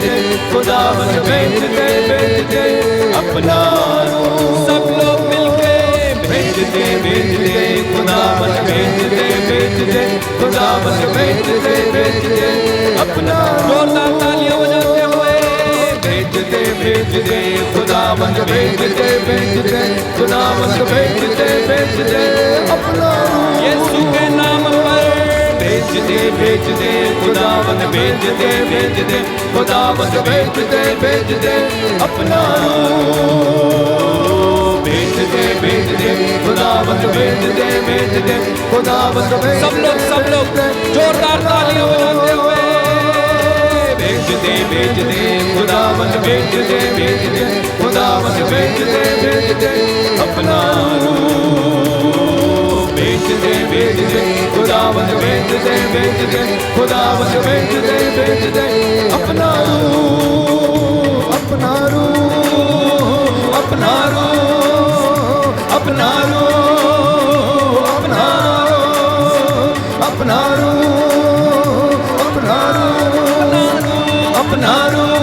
दे खुदावन भेज दे अपना रूह। सब लोग मिलके भेज दे खुदावन भेज दे खुदावन भेज दे अपना जोरदार तालियां बजाते हुए भेज दे खुदावन भेज दे खुदावन भेज दे अपना रूह। यीशु के नाम पर भेज दे खुदावन भेज दे खुदावन भेज दे अपना रूह। भेज दे खुदावन भेज दे खुदावन भेज सब लोग जोरदार तालियां बजाते हुए भेज दे खुदावन भेज दे खुदावन भेज दे अपना रूह। भेज दे खुदावन भेज दे खुदावन भेज दे अपना रूह। अपना रूह, अपना रूह, अपना रूह, अपना रूह, अपना रूह, अपना रूह, अपना रूह,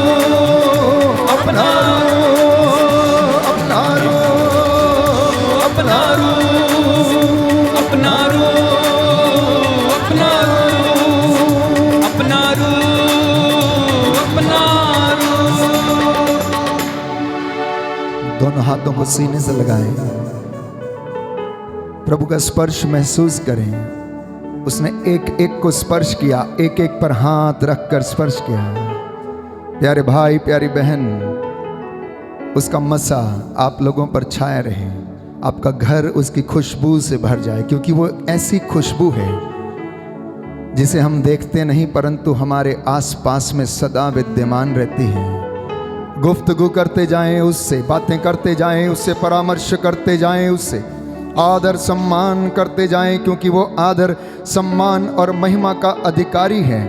अपना रूह, अपना रूह, अपना रूह, अपना रूह, अपना रूह, अपना रूह, अपना रूह। दोनों हाथों को सीने से लगाएं। प्रभु का स्पर्श महसूस करें। उसने एक एक को स्पर्श किया, एक एक पर हाथ रखकर स्पर्श किया। प्यारे भाई, प्यारी बहन, उसका मसा आप लोगों पर छाया रहे, आपका घर उसकी खुशबू से भर जाए, क्योंकि वो ऐसी खुशबू है जिसे हम देखते नहीं परंतु हमारे आसपास में सदा विद्यमान रहती है। गुफ्तगू करते जाएं उससे, बातें करते जाएं उससे, परामर्श करते जाएं उससे, आदर सम्मान करते जाएं, क्योंकि वो आदर सम्मान और महिमा का अधिकारी है।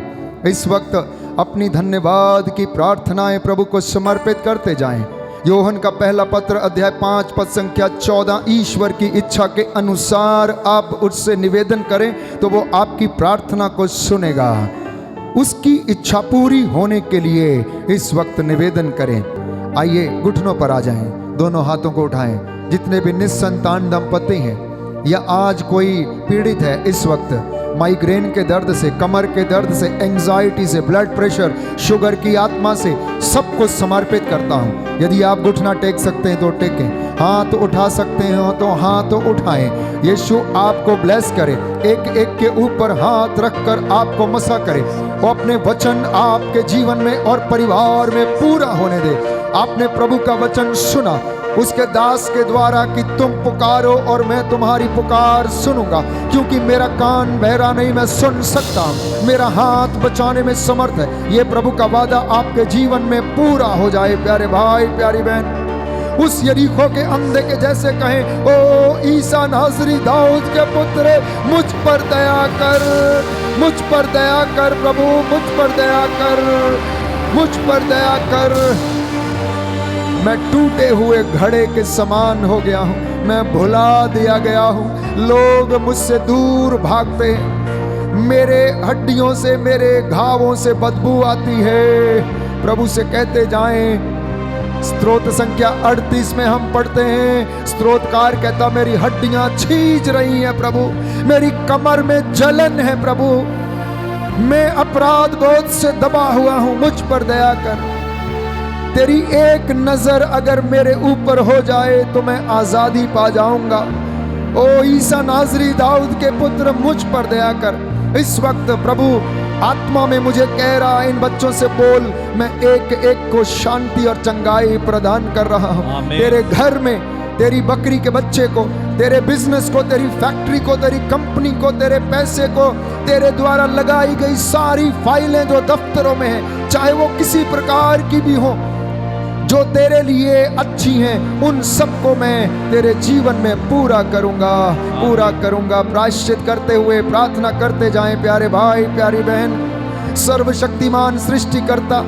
इस वक्त अपनी धन्यवाद की प्रार्थनाएं प्रभु को समर्पित करते जाएं। योहन का पहला पत्र अध्याय 5 पद संख्या 14, ईश्वर की इच्छा के अनुसार आप उससे निवेदन करें तो वो आपकी प्रार्थना को सुनेगा। उसकी इच्छा पूरी होने के लिए इस वक्त निवेदन करें। आइए घुटनों पर आ जाएं, दोनों हाथों को उठाएं। जितने भी निस्संतान दंपति हैं या आज कोई पीड़ित है इस वक्त माइग्रेन के दर्द से, कमर के दर्द से, एंजाइटी से, ब्लड प्रेशर, शुगर की आत्मा से, सबको समर्पित करता हूं। यदि आप घुटना टेक सकते हैं तो टेकें, हाथ उठा सकते हो तो हाथ उठाएं। यीशु आपको ब्लेस करे, एक एक के ऊपर हाथ रखकर आपको मसा करे, वो अपने वचन आपके जीवन में और परिवार में पूरा होने दे। आपने प्रभु का वचन सुना उसके दास के द्वारा कि तुम पुकारो और मैं तुम्हारी पुकार सुनूंगा, क्योंकि मेरा कान बहरा नहीं, मैं सुन सकता हूं, मेरा हाथ बचाने में समर्थ है। ये प्रभु का वादा आपके जीवन में पूरा हो जाए। प्यारे भाई, प्यारी बहन, उस यरीहो के अंधे के जैसे कहें, ओ ईसा नासरी दाऊद के पुत्र, मुझ पर दया कर, मुझ पर दया कर प्रभु, मुझ पर दया कर, मुझ पर दया कर। मैं टूटे हुए घड़े के समान हो गया हूँ, मैं भुला दिया गया हूँ, लोग मुझसे दूर भागते हैं, मेरे हड्डियों से, मेरे घावों से बदबू आती है। प्रभु से कहते जाएं। स्तोत्र संख्या 38 में हम पढ़ते हैं, स्तोत्रकार कहता, मेरी हड्डियां छींच रही हैं प्रभु, मेरी कमर में जलन है प्रभु, मैं अपराध बोध से दबा हुआ हूं, मुझ पर दया कर। तेरी एक नजर अगर मेरे ऊपर हो जाए तो मैं आजादी पा जाऊंगा। ओ ईसा नाजरी दाऊद के पुत्र, मुझ पर दया कर। इस वक्त प्रभु आत्मा में मुझे कह रहा, इन बच्चों से बोल, मैं एक एक को शांति और चंगाई प्रदान कर रहा हूं। तेरे घर में, तेरी बकरी के बच्चे को, तेरे बिजनेस को, तेरी फैक्ट्री को, तेरी कंपनी को, तेरे पैसे को, तेरे द्वारा लगाई गई सारी फाइलें जो दफ्तरों में हैं, चाहे वो किसी प्रकार की भी हो, जो तेरे लिए अच्छी हैं, उन सबको मैं तेरे जीवन में पूरा करूंगा, पूरा करूंगा। प्रायश्चित करते हुए प्रार्थना करते जाएं प्यारे भाई, प्यारी बहन। सर्वशक्तिमान सृष्टिकर्ता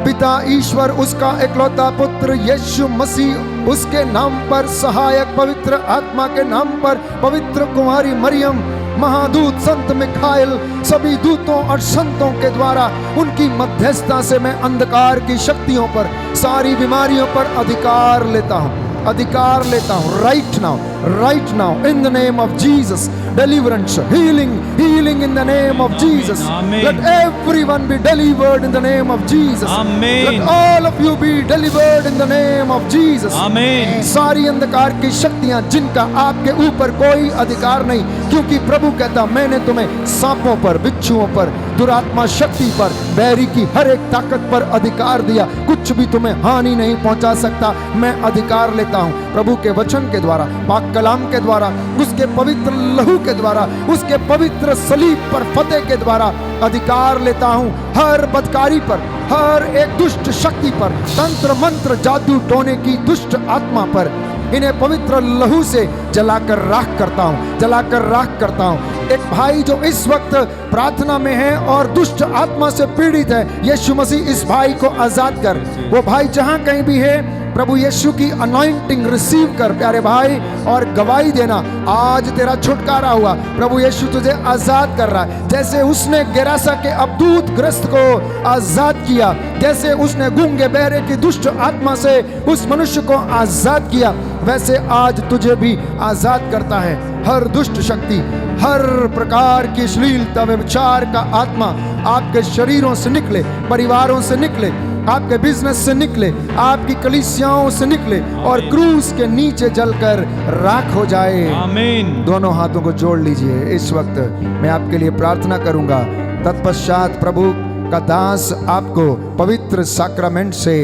पिता ईश्वर, उसका इकलौता पुत्र यीशु मसीह, उसके नाम पर सहायक पवित्र आत्मा के नाम पर पवित्र कुमारी मरियम, महादूत संत मिखाइल, सभी दूतों और संतों के द्वारा उनकी मध्यस्थता से मैं अंधकार की शक्तियों पर, सारी बीमारियों पर अधिकार लेता हूं, अधिकार लेता हूं। Right now in the name of Jesus, deliverance, healing in the name of Jesus. Amen. Let everyone be delivered in the name of Jesus. Amen. Let all of you be delivered in the name of Jesus. Amen. सारी अंधकार की शक्तियां जिनका आपके ऊपर कोई अधिकार नहीं, क्योंकि प्रभु कहता, मैंने तुम्हें सांपों पर, बिच्छुओं पर, दुरात्मा शक्ति पर, बैरी की हर एक ताकत पर अधिकार दिया, कुछ भी तुम्हें हानि नहीं पहुंचा सकता। मैं अधिकार लेता हूं प्रभु के वचन के द्वारा, पाक कलाम के द्वारा, उसके पवित्र लहू के द्वारा, उसके पवित्र सलीब पर फतेह के द्वारा अधिकार लेता हूं हर बदकारी पर, हर एक दुष्ट शक्ति पर, तंत्र मंत्र जादू टोने की दुष्ट आत्मा पर, इन्हें पवित्र लहू से जलाकर राख करता हूं, जलाकर राख करता हूं। एक भाई जो इस वक्त प्रार्थना में है और दुष्ट आत्मा से पीड़ित है, यीशु मसीह इस भाई को आजाद कर। वो भाई जहां कहीं भी है, प्रभु यीशु की अनॉइंटिंग रिसीव कर प्यारे भाई, और गवाही देना, आज तेरा छुटकारा हुआ, प्रभु यीशु तुझे आजाद कर रहा है। जैसे उसने गेरासा के अबदूत ग्रस्त को आजाद किया, जैसे उसने गूंगे बहरे की दुष्ट आत्मा से उस मनुष्य को आजाद किया, वैसे आज तुझे भी आजाद करता है। हर दुष्ट शक्ति, हर प्रकार की अश्लीलता, व्यभिचार का आत्मा आपके शरीरों से निकले, परिवारों से निकले, आपके बिजनेस से निकले, आपकी कलीसियाओं से निकले और क्रूस के नीचे जलकर राख हो जाए। आमीन। दोनों हाथों को जोड़ लीजिए। इस वक्त मैं आपके लिए प्रार्थना करूंगा, तत्पश्चात प्रभु का दास आपको पवित्र सैक्रामेंट से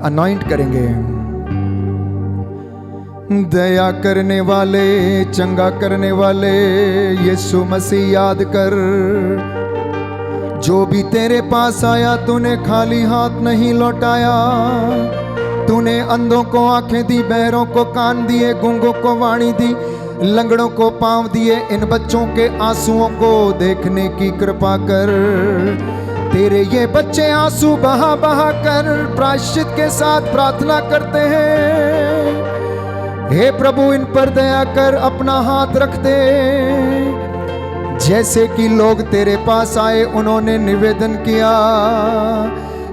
अनॉइंट करेंगे। दया करने वाले, चंगा करने वाले यीशु मसीह याद कर, जो भी तेरे पास आया तूने खाली हाथ नहीं लौटाया। तूने अंधों को आंखें दी, बहरों को कान दिए, गूंगों को वाणी दी, लंगड़ों को पांव दिए। इन बच्चों के आंसुओं को देखने की कृपा कर। तेरे ये बच्चे आंसू बहा बहा कर प्रायश्चित के साथ प्रार्थना करते हैं। हे प्रभु, इन पर दया कर, अपना हाथ रख दे। जैसे कि लोग तेरे पास आए उन्होंने निवेदन किया,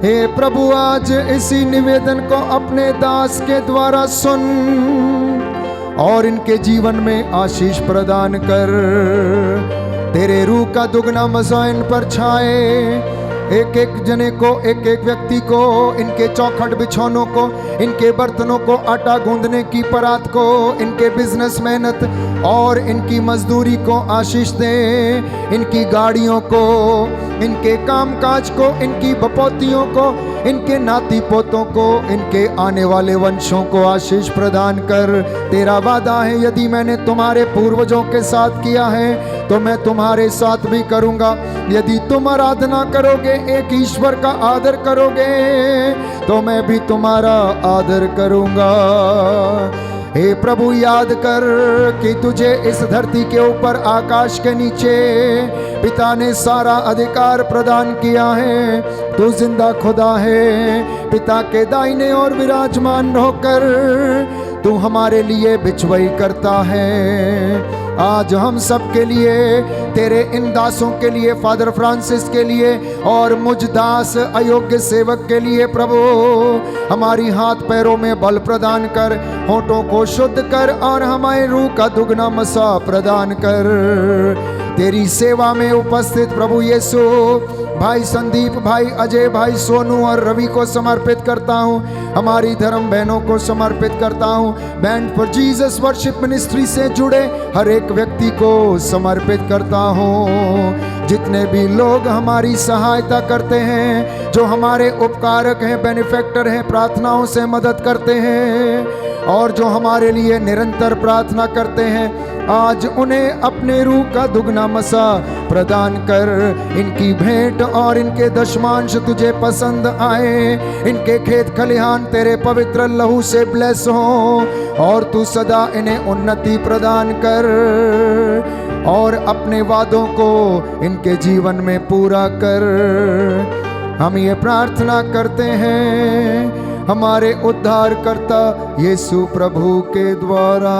हे प्रभु आज इसी निवेदन को अपने दास के द्वारा सुन और इनके जीवन में आशीष प्रदान कर। तेरे रूह का दुगना मज़ा इन पर छाए। एक एक जने को, एक एक व्यक्ति को, इनके चौखट बिछौनों को, इनके बर्तनों को, आटा गूंदने की परात को, इनके बिजनेस मेहनत और इनकी मजदूरी को आशीष दे। इनकी गाड़ियों को, इनके कामकाज को, इनकी बपौतियों को, इनके नाती पोतों को, इनके आने वाले वंशों को आशीष प्रदान कर। तेरा वादा है, यदि मैंने तुम्हारे पूर्वजों के साथ किया है तो मैं तुम्हारे साथ भी करूंगा। यदि तुम आराधना करोगे, एक ईश्वर का आदर करोगे, तो मैं भी तुम्हारा आदर करूंगा। हे प्रभु, याद कर कि तुझे इस धरती के ऊपर, आकाश के नीचे पिता ने सारा अधिकार प्रदान किया है। तू जिंदा खुदा है, पिता के दाहिने और विराजमान होकर तू हमारे लिए बिचवई करता है। आज हम सब के लिए, तेरे इन दासों के लिए, फादर फ्रांसिस के लिए और मुझ दास अयोग्य सेवक के लिए प्रभु, हमारी हाथ पैरों में बल प्रदान कर, होठों को शुद्ध कर और हमारे रूह का दुगना मसा प्रदान कर। तेरी सेवा में उपस्थित प्रभु यीशु, भाई संदीप, भाई अजय, भाई सोनू और रवि को समर्पित करता हूँ। हमारी धर्म बहनों को समर्पित करता हूँ। Band for Jesus worship ministry से जुड़े हर एक व्यक्ति को समर्पित करता हूँ। जितने भी लोग हमारी सहायता करते हैं, जो हमारे उपकारक हैं, बेनिफैक्टर हैं, प्रार्थनाओं से मदद करते हैं और जो हमारे लिए निरंतर प्रार्थना करते हैं, आज उन्हें अपने रूह का दुगना मसा प्रदान कर। इनकी भेंट और इनके दशमांश तुझे पसंद आए। इनके खेत खलिहान तेरे पवित्र लहू से ब्लेस हो और तू सदा इन्हें उन्नति प्रदान कर और अपने वादों को इनके जीवन में पूरा कर। हम ये प्रार्थना करते हैं हमारे उद्धारकर्ता यीशु प्रभु के द्वारा।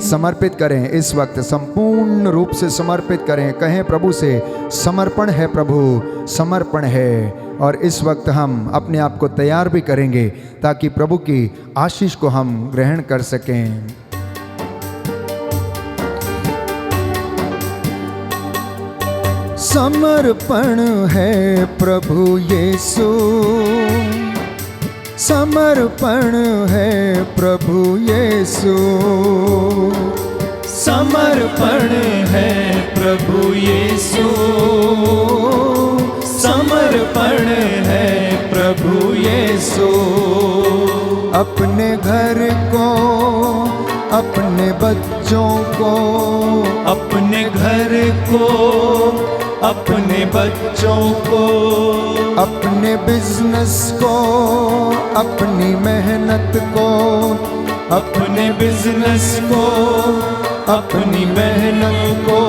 समर्पित करें, इस वक्त संपूर्ण रूप से समर्पित करें। कहें प्रभु से, समर्पण है प्रभु, समर्पण है। और इस वक्त हम अपने आप को तैयार भी करेंगे ताकि प्रभु की आशीष को हम ग्रहण कर सकें। समर्पण है प्रभु यीशु, समर्पण है प्रभु यीशु, समर्पण है प्रभु यीशु, समर्पण है प्रभु यीशु। अपने घर को, अपने बच्चों को, अपने घर को, अपने बच्चों को, अपने बिजनेस को, अपनी मेहनत को, अपने बिजनेस को, अपनी मेहनत को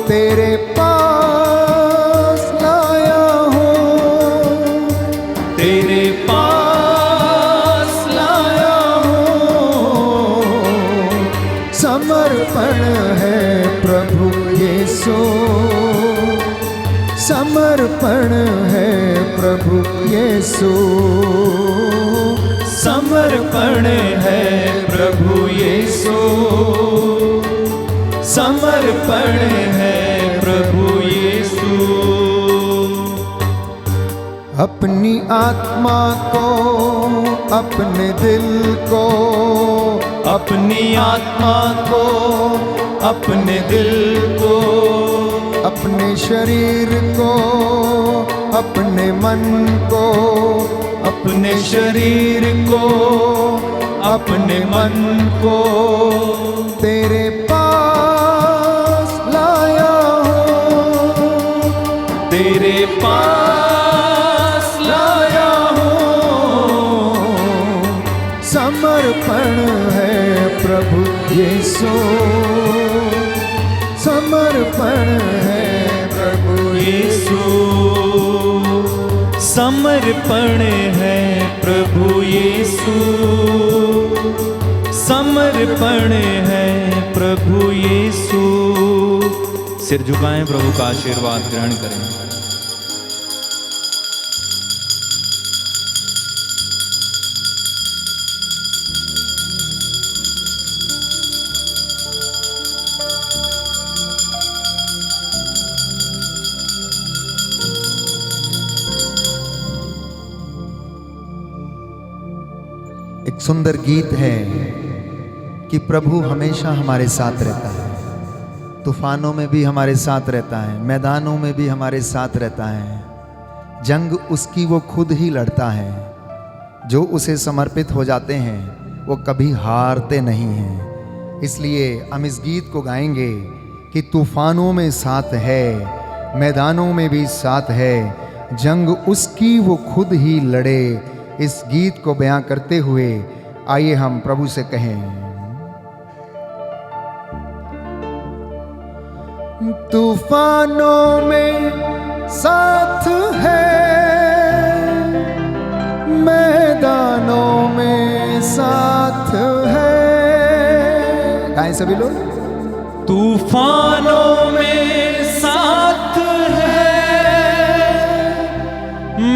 तेरे पास लाया हूँ, तेरे पास लाया हूँ। समर्पण है प्रभु यीशु, समर्पण है प्रभु यीशु, समर्पण है प्रभु यीशु, समर्पण है प्रभु यीशु। अपनी आत्मा को, अपने दिल को, अपनी आत्मा को, अपने दिल को, अपने शरीर को, अपने मन को, अपने शरीर को, अपने मन को तेरे पास लाया हूँ, तेरे पास लाया हूँ। समर्पण है प्रभु यीशु, समर्पण है प्रभु यीशु, समर्पण है प्रभु यीशु, समर्पण है प्रभु यीशु। सिर झुकाएं, प्रभु का आशीर्वाद ग्रहण करें। एक सुंदर गीत है कि प्रभु हमेशा हमारे साथ रहता है, तूफानों में भी हमारे साथ रहता है, मैदानों में भी हमारे साथ रहता है। जंग उसकी वो खुद ही लड़ता है, जो उसे समर्पित हो जाते हैं वो कभी हारते नहीं हैं। इसलिए हम इस गीत को गाएंगे कि तूफानों में साथ है, मैदानों में भी साथ है, जंग उसकी वो खुद ही लड़े। इस गीत को बयां करते हुए आइए हम प्रभु से कहें, तूफानों में साथ है, मैदानों में साथ है। गाएं सभी लोग। तूफानों में साथ है,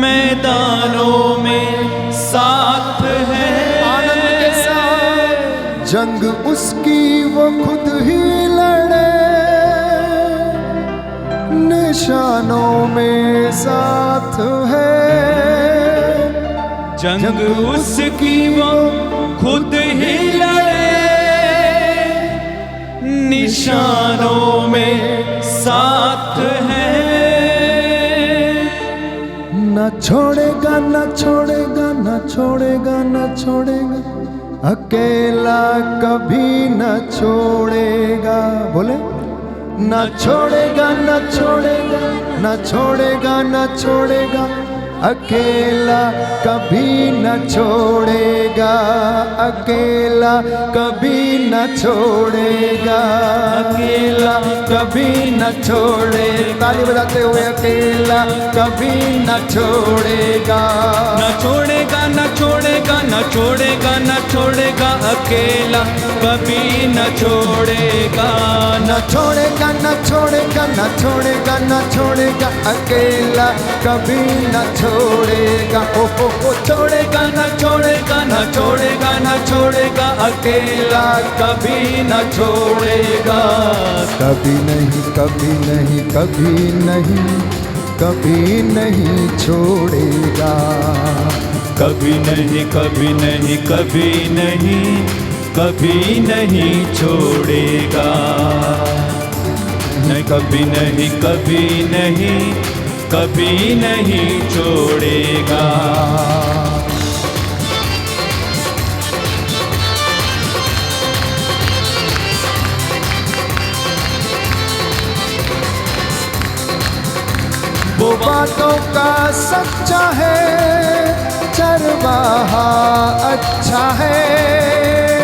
मैदानों में साथ है, आनंद के साथ जंग उसकी वो खुद ही लड़े, निशानों में साथ है, जंग उसकी वो खुद ही लड़े, निशानों में साथ है। न छोड़ेगा, न छोड़ेगा, न छोड़ेगा, न छोड़ेगा, अकेला कभी न छोड़ेगा। बोले, न छोड़ेगा, न छोड़ेगा, न छोड़ेगा, न छोड़ेगा, अकेला कभी न छोड़ेगा, अकेला कभी न छोड़ेगा, अकेला कभी न छोड़े। ताली बजाते हुए, अकेला कभी न छोड़ेगा, न छोड़ेगा, न छोड़ेगा, न छोड़ेगा, न छोड़ेगा, अकेला कभी न छोड़ेगा, न छोड़ेगा, न छोड़ेगा, न छोड़ेगा, न छोड़ेगा, अकेला कभी न छोड़ेगा। ओ छोड़ेगा, न छोड़ेगा, न छोड़ेगा, न छोड़ेगा, अकेला कभी न छोड़ेगा। कभी नहीं, कभी नहीं, कभी नहीं, कभी नहीं छोड़ेगा, कभी नहीं, कभी नहीं, कभी नहीं, कभी नहीं छोड़ेगा, नहीं कभी नहीं, कभी नहीं, कभी नहीं छोड़ेगा। वो बातों का सच्चा है, चरवाहा अच्छा है।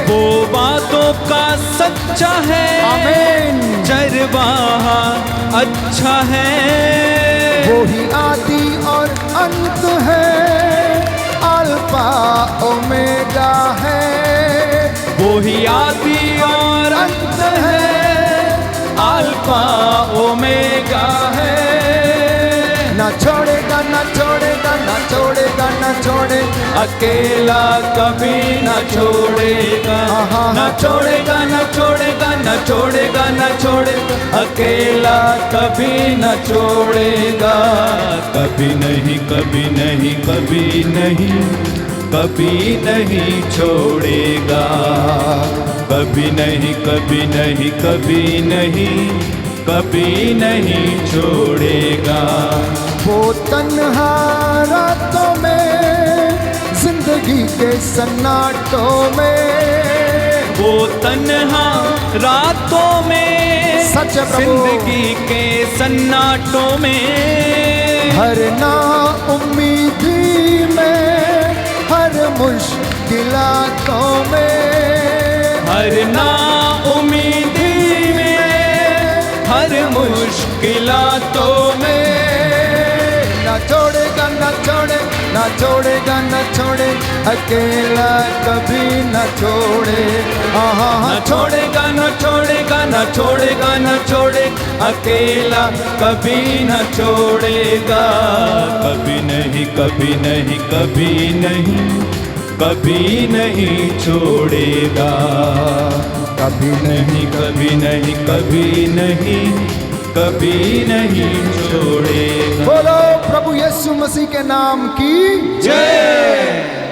वो बातों का सच्चा है, आमीन। चरवाहा अच्छा है। वो ही आदि और अंत है, अल्फा ओमेगा है। वो ही आदि और अंत है, अल्फा ओमेगा है। न छोड़ेगा, न छोड़ेगा, न छोड़ेगा, न छोड़े, अकेला कभी न छोड़ेगा, न छोड़ेगा, न छोड़ेगा, न छोड़ेगा न छोड़े, अकेला कभी न छोड़ेगा। कभी नहीं कभी नहीं कभी नहीं कभी नहीं छोड़ेगा। कभी नहीं कभी नहीं कभी नहीं कभी नहीं छोड़ेगा। वो तन्हा रातों में, जिंदगी के सन्नाटों में, वो तन्हा रातों में, सच है प्रभु। जिंदगी के सन्नाटों में, हर ना उम्मीदी में, हर मुश्किलातों में, हर ना उम्मीदी में, हर मुश्किलातों में, ना छोड़ेगा न छोड़े, ना छोड़ेगा न छोड़े, अकेला कभी न छोड़े। न छोड़ेगा न छोड़ेगा न छोड़ेगा न छोड़े, अकेला कभी न छोड़ेगा। कभी नहीं कभी नहीं कभी नहीं कभी नहीं छोड़ेगा। कभी नहीं कभी नहीं कभी नहीं कभी नहीं छोड़ेगा। बोलो प्रभु यीशु मसीह के नाम की जय।